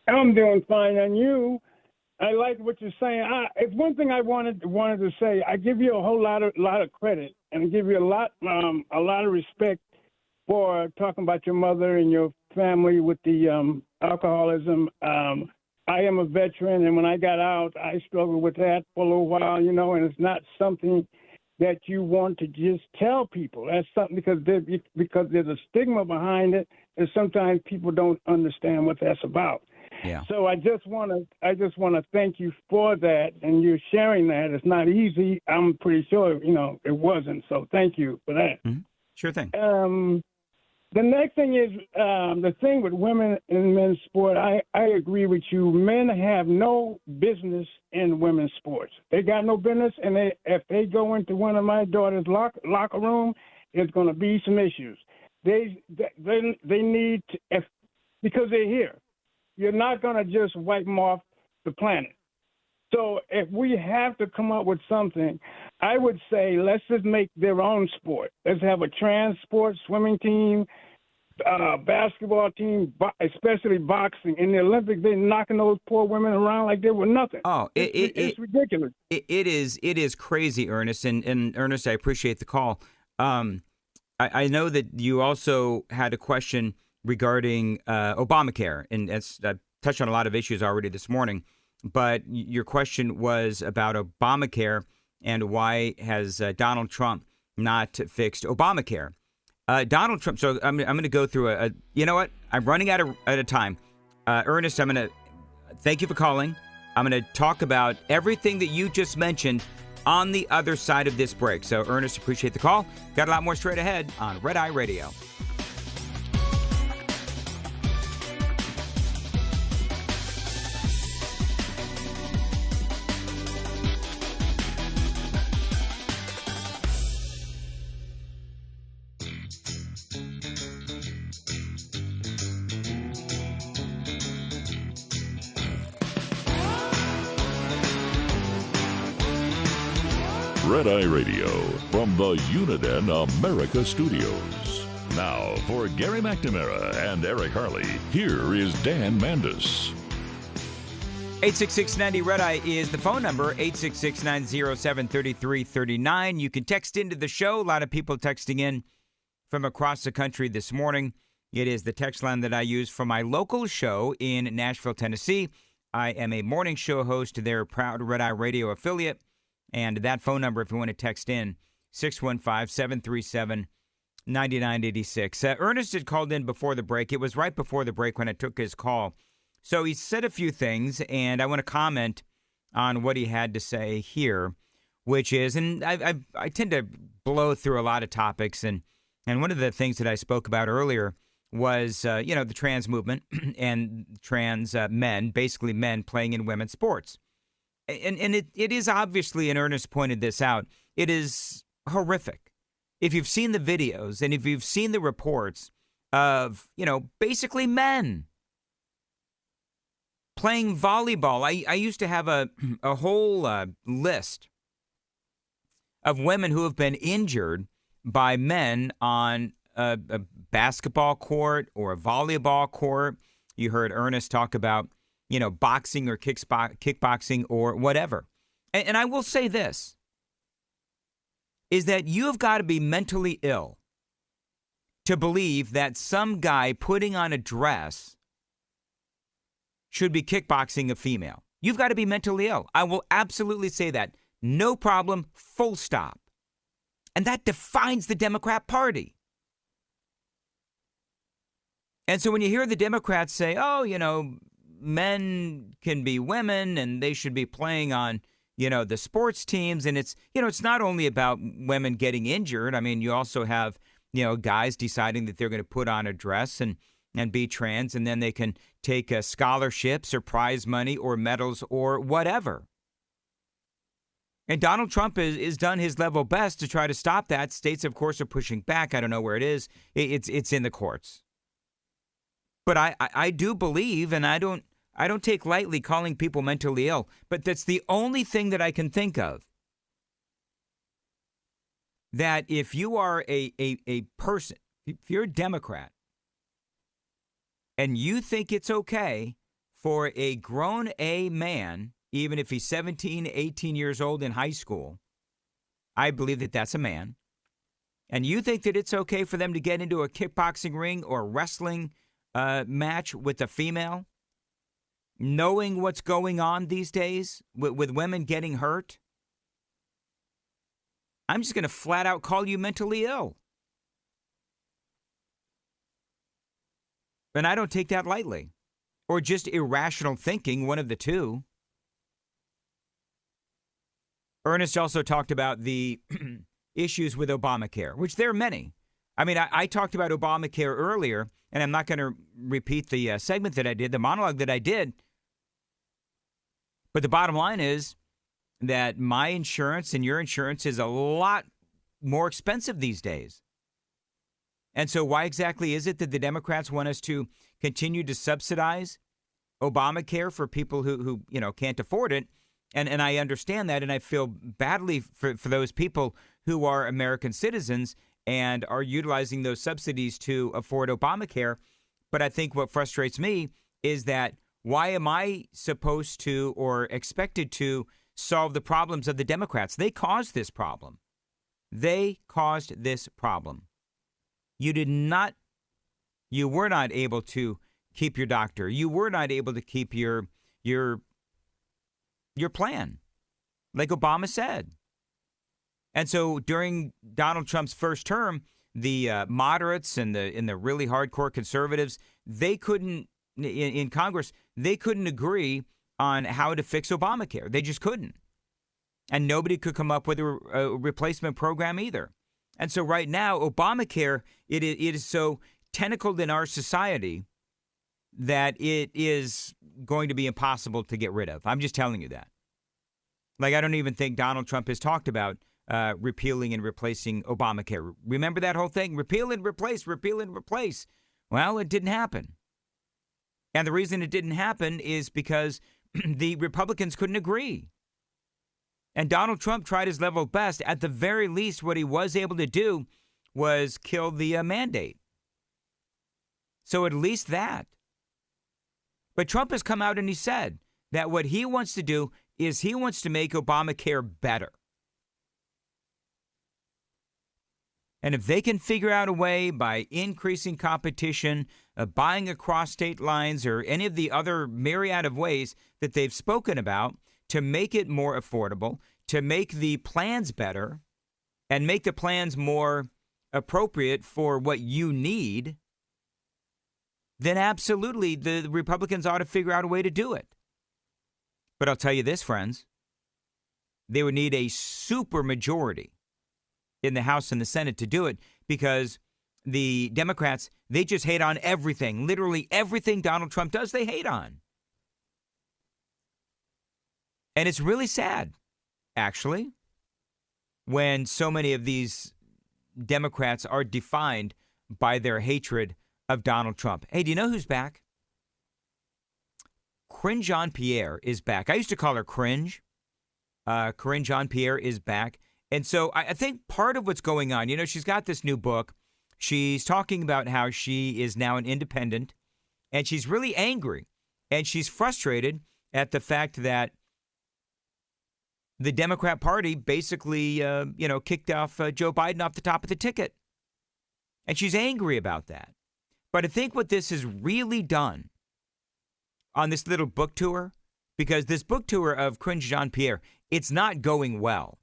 I'm doing fine. And you, I like what you're saying. It's one thing I wanted to say. I give you a whole lot of credit, and give you a lot of respect for talking about your mother and your family with the alcoholism. I am a veteran, and when I got out, I struggled with that for a little while, and it's not something that you want to just tell people. That's something because there's a stigma behind it, and sometimes people don't understand what that's about. Yeah. So I just want to thank you for that, and you're sharing that. It's not easy. I'm pretty sure it wasn't. So thank you for that. Mm-hmm. Sure thing. The next thing is the thing with women in men's sport. I agree with you. Men have no business in women's sports. They got no business, and if they go into one of my daughter's locker room, there's going to be some issues. They need to, because they're here. You're not going to just wipe them off the planet. So if we have to come up with something, I would say let's just make their own sport. Let's have a trans sport swimming team. basketball team, especially boxing. In the Olympics, they're knocking those poor women around like they were nothing. Oh, it's ridiculous. It is crazy, Ernest. And Ernest, I appreciate the call. I know that you also had a question regarding Obamacare, and I've touched on a lot of issues already this morning. But your question was about Obamacare and why has Donald Trump not fixed Obamacare? Donald Trump. So I'm going to go through you know what? I'm running out of time. Ernest, I'm going to thank you for calling. I'm going to talk about everything that you just mentioned on the other side of this break. So Ernest, appreciate the call. Got a lot more straight ahead on Red Eye Radio. Red Eye Radio from the Uniden America Studios. Now, for Gary McNamara and Eric Harley, here is Dan Mandis. 866-90 Red Eye is the phone number, 866-907-3339. You can text into the show. A lot of people texting in from across the country this morning. It is the text line that I use for my local show in Nashville, Tennessee. I am a morning show host, their proud Red Eye Radio affiliate. And that phone number, if you want to text in, 615-737-9986. Ernest had called in before the break. It was right before the break when I took his call. So he said a few things, and I want to comment on what he had to say here, which is, and I tend to blow through a lot of topics, and one of the things that I spoke about earlier was, the trans movement and trans men, basically men playing in women's sports. And it is obviously, and Ernest pointed this out, it is horrific. If you've seen the videos and if you've seen the reports of, basically men playing volleyball. I used to have a whole list of women who have been injured by men on a basketball court or a volleyball court. You heard Ernest talk about boxing or kickboxing or whatever. And I will say this, is that you have got to be mentally ill to believe that some guy putting on a dress should be kickboxing a female. You've got to be mentally ill. I will absolutely say that. No problem, full stop. And that defines the Democrat Party. And so when you hear the Democrats say, men can be women and they should be playing on, the sports teams. And it's not only about women getting injured. I mean, you also have, guys deciding that they're going to put on a dress and be trans, and then they can take scholarships or prize money or medals or whatever. And Donald Trump is done his level best to try to stop that. States, of course, are pushing back. I don't know where it is. It's in the courts. But I do believe, and I don't take lightly calling people mentally ill, but that's the only thing that I can think of. That if you are a person, if you're a Democrat, and you think it's okay for a grown A man, even if he's 17, 18 years old in high school, I believe that that's a man, and you think that it's okay for them to get into a kickboxing ring or wrestling match with a female, knowing what's going on these days with women getting hurt, I'm just going to flat out call you mentally ill. And I don't take that lightly. Or just irrational thinking, one of the two. Ernest also talked about the issues with Obamacare, which there are many. I mean, I talked about Obamacare earlier, and I'm not going to repeat the segment that I did, the monologue that I did. But the bottom line is that my insurance and your insurance is a lot more expensive these days. And so why exactly is it that the Democrats want us to continue to subsidize Obamacare for people who can't afford it? And I understand that, and I feel badly for those people who are American citizens and are utilizing those subsidies to afford Obamacare. But I think what frustrates me is that why am I supposed to or expected to solve the problems of the Democrats? They caused this problem. They caused this problem. You were not able to keep your doctor. You were not able to keep your plan, like Obama said. And so during Donald Trump's first term, the moderates and the really hardcore conservatives, they couldn't, in Congress, they couldn't agree on how to fix Obamacare. They just couldn't. And nobody could come up with a replacement program either. And so right now, Obamacare, it is so tentacled in our society that it is going to be impossible to get rid of. I'm just telling you that. Like, I don't even think Donald Trump has talked about repealing and replacing Obamacare. Remember that whole thing? Repeal and replace, repeal and replace. Well, it didn't happen. And the reason it didn't happen is because the Republicans couldn't agree. And Donald Trump tried his level best. At the very least, what he was able to do was kill the mandate. So at least that. But Trump has come out and he said that what he wants to do is he wants to make Obamacare better. And if they can figure out a way by increasing competition, buying across state lines, or any of the other myriad of ways that they've spoken about to make it more affordable, to make the plans better, and make the plans more appropriate for what you need, then absolutely the Republicans ought to figure out a way to do it. But I'll tell you this, friends, they would need a super majority in the House and the Senate to do it, because the Democrats, they just hate on everything. Literally everything Donald Trump does, they hate on. And it's really sad, actually, when so many of these Democrats are defined by their hatred of Donald Trump. Hey, do you know who's back? Karine Jean-Pierre is back. I used to call her Cringe. Karine Jean-Pierre is back. And so I think part of what's going on, you know, she's got this new book. She's talking about how she is now an independent, and she's really angry, and she's frustrated at the fact that the Democrat Party basically, kicked off Joe Biden off the top of the ticket. And she's angry about that. But I think what this has really done on this little book tour, because this book tour of Karine Jean-Pierre, it's not going well.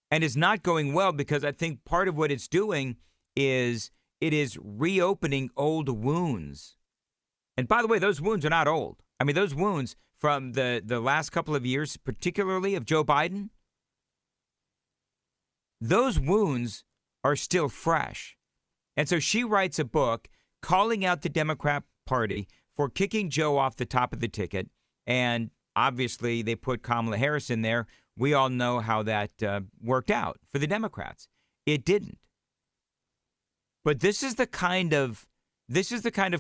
And it's not going well because I think part of what it's doing is it is reopening old wounds. And by the way, those wounds are not old. I mean, those wounds from the last couple of years, particularly of Joe Biden, those wounds are still fresh. And so she writes a book calling out the Democrat Party for kicking Joe off the top of the ticket. And obviously they put Kamala Harris in there. We all know how that worked out for the Democrats. It didn't. But this is the kind of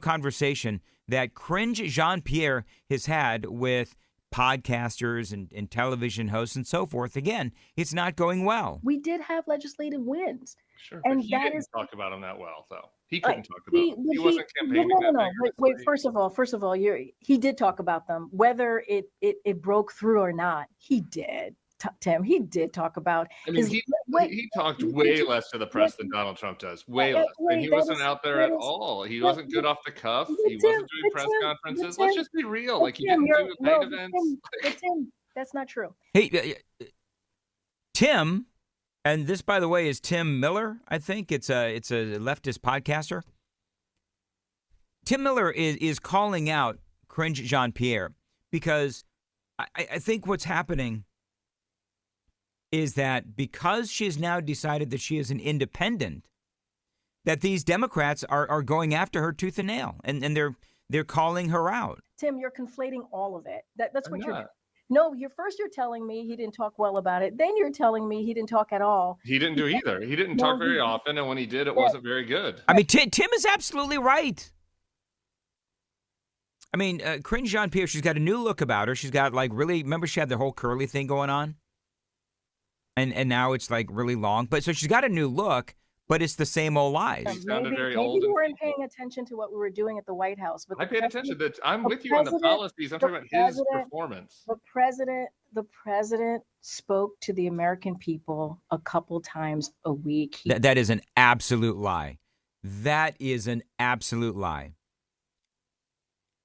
conversation that Karine Jean-Pierre has had with podcasters and television hosts and so forth. Again, it's not going well. We did have legislative wins. Sure, and but he that didn't is talk about him that well, though. He couldn't talk about them. He wasn't campaigning. No. Wait. First of all, he did talk about them. Whether it broke through or not, he did. Tim, he did talk about. I mean, he talked way less to the press than Donald Trump does. Way less. And he wasn't out there at all. He wasn't good off the cuff. He wasn't doing press conferences. Let's just be real. Like, he didn't do paid events. Tim, that's not true. Hey, Tim, and this, by the way, is Tim Miller. I think it's a leftist podcaster. Tim Miller is calling out Karine Jean-Pierre because I think what's happening is that because she has now decided that she is an independent, that these Democrats are going after her tooth and nail, and they're calling her out. Tim, you're conflating all of it. That's what you're doing. No, you're telling me he didn't talk well about it. Then you're telling me he didn't talk at all. He didn't do either. He didn't talk very often, and when he did, it wasn't very good. I mean, Tim is absolutely right. I mean, Karine Jean-Pierre, she's got a new look about her. She's got remember she had the whole curly thing going on? And now it's like really long. But so she's got a new look, but it's the same old lies. Maybe we weren't paying attention to what we were doing at the White House. But I paid attention. I'm with you on the policies. I'm talking about his performance. The president spoke to the American people a couple times a week. That is an absolute lie. That is an absolute lie.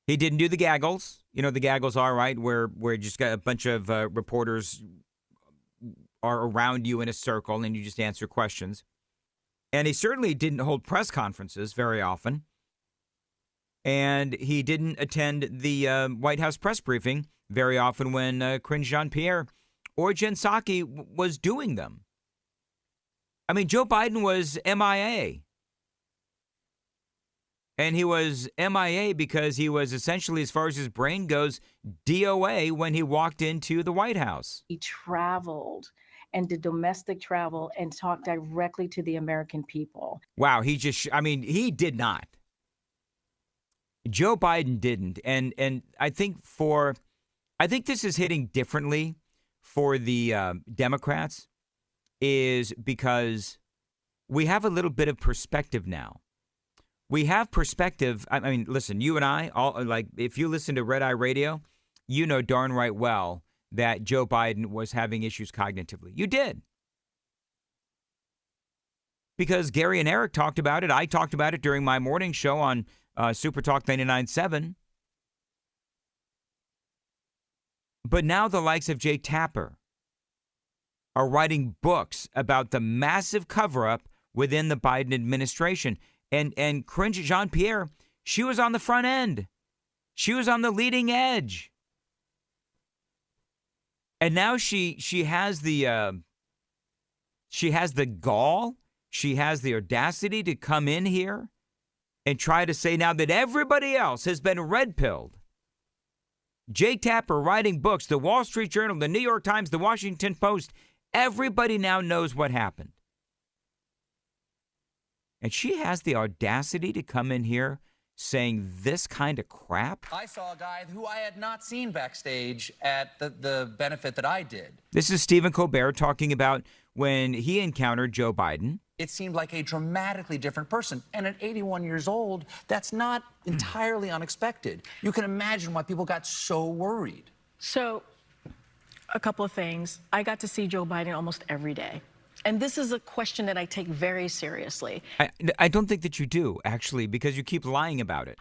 He didn't do the gaggles. You know, the gaggles are right, where you just got a bunch of reporters are around you in a circle and you just answer questions. And he certainly didn't hold press conferences very often. And he didn't attend the White House press briefing very often when Karine Jean-Pierre or Jen Psaki was doing them. I mean, Joe Biden was MIA. And he was MIA because he was essentially, as far as his brain goes, DOA when he walked into the White House. He traveled and did domestic travel and talked directly to the American people. Wow, he did not. Joe Biden didn't. And I think this is hitting differently for the Democrats is because we have a little bit of perspective now. We have perspective. I mean, listen, you and I, all like, if you listen to Red Eye Radio, you know darn right well that Joe Biden was having issues cognitively. You did. Because Gary and Eric talked about it. I talked about it during my morning show on Super Talk 99.7. But now the likes of Jay Tapper are writing books about the massive cover-up within the Biden administration. And Karine Jean-Pierre, she was on the front end. She was on the leading edge. And now she has the gall, she has the audacity to come in here and try to say now that everybody else has been red-pilled. Jay Tapper writing books, the Wall Street Journal, the New York Times, the Washington Post, everybody now knows what happened. And she has the audacity to come in here saying this kind of crap. I saw a guy who I had not seen backstage at the benefit that I did. This is Stephen Colbert talking about when he encountered Joe Biden. It seemed like a dramatically different person. And at 81 years old, that's not entirely unexpected. You can imagine why people got so worried. So, a couple of things. I got to see Joe Biden almost every day. And this is a question that I take very seriously. I don't think that you do, actually, because you keep lying about it.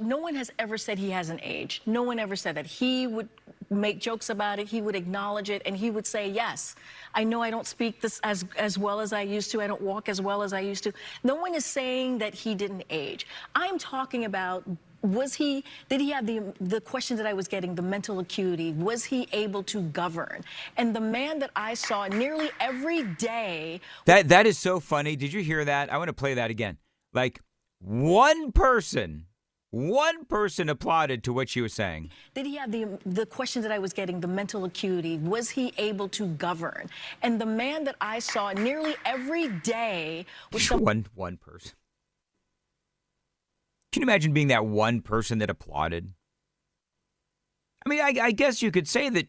No one has ever said he hasn't aged. No one ever said that. He would make jokes about it. He would acknowledge it. And he would say, yes, I know I don't speak this as well as I used to. I don't walk as well as I used to. No one is saying that he didn't age. I'm talking about, did he have the question that I was getting, the mental acuity? Was he able to govern? And the man that I saw nearly every day. That is so funny. Did you hear that? I want to play that again. Like one person applauded to what she was saying. Did he have the question that I was getting, the mental acuity? Was he able to govern? And the man that I saw nearly every day was one person. Can you imagine being that one person that applauded? I mean, I guess you could say that,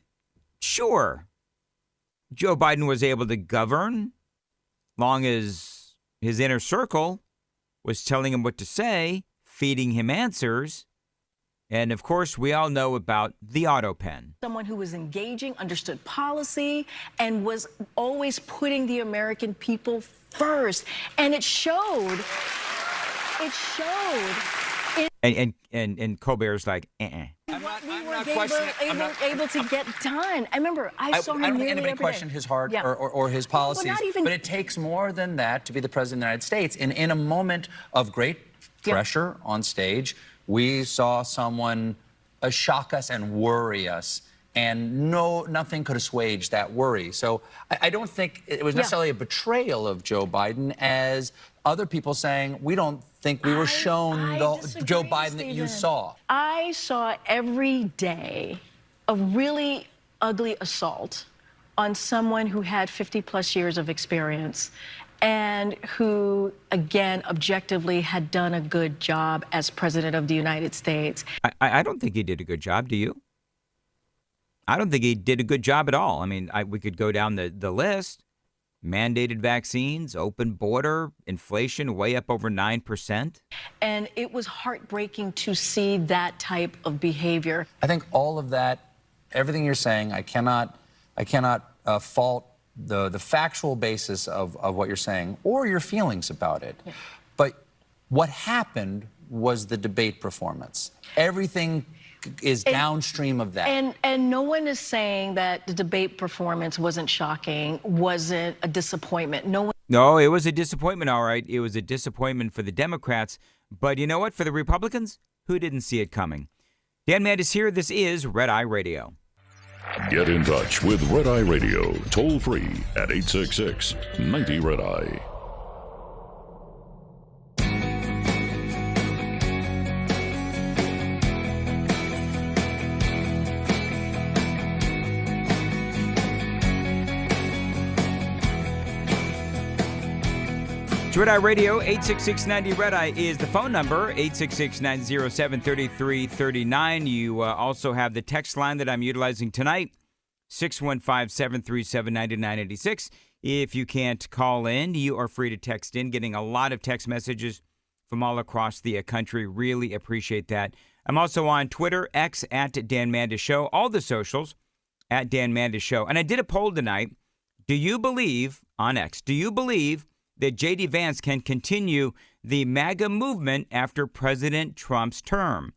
sure, Joe Biden was able to govern long as his inner circle was telling him what to say, feeding him answers. And, of course, we all know about the auto pen. Someone who was engaging, understood policy, and was always putting the American people first. And it showed. It showed. And Colbert's like, We weren't able to get done. I remember I saw him. I don't think anybody questioned his heart or his policies, but it takes more than that to be the president of the United States. And in a moment of great pressure on stage, we saw someone shock us and worry us. And nothing could assuage that worry. So I don't think it was necessarily a betrayal of Joe Biden as other people saying, we don't think we were shown the Joe Biden that you saw. I saw every day a really ugly assault on someone who had 50+ years of experience and who, again, objectively had done a good job as president of the United States. I don't think he did a good job, do you? I don't think he did a good job at all. I mean, we could go down the list. Mandated vaccines, open border, inflation way up over 9%. And it was heartbreaking to see that type of behavior. I think all of that, everything you're saying, I cannot fault the factual basis of what you're saying or your feelings about it. Yeah. But what happened was the debate performance. Everything is downstream of that. And no one is saying that the debate performance wasn't shocking, wasn't a disappointment. No, it was a disappointment, all right. It was a disappointment for the Democrats. But you know what? For the Republicans, who didn't see it coming? Dan Mandis here. This is Red Eye Radio. Get in touch with Red Eye Radio, toll free at 866-90-RED-EYE. Red Eye Radio, 866-90-RED-EYE is the phone number, 866-907-3339. You also have the text line that I'm utilizing tonight, 615-737-9986. If you can't call in, you are free to text in. Getting a lot of text messages from all across the country. Really appreciate that. I'm also on Twitter, X, at Dan Mandis Show, all the socials, at Dan Mandis Show. And I did a poll tonight. Do you believe, on X, do you believe that JD Vance can continue the MAGA movement after President Trump's term?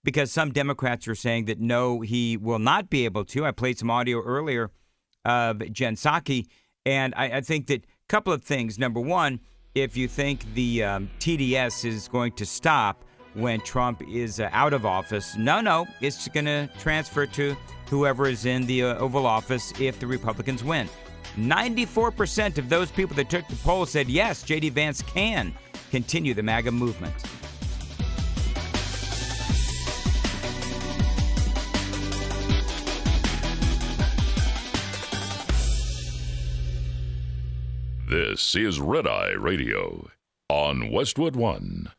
Because some Democrats are saying that no, he will not be able to. I played some audio earlier of Jen Psaki, and I think that a couple of things. Number one, if you think the TDS is going to stop when Trump is out of office, no, it's going to transfer to whoever is in the Oval Office if the Republicans win. 94% of those people that took the poll said, yes, J.D. Vance can continue the MAGA movement. This is Red Eye Radio on Westwood One.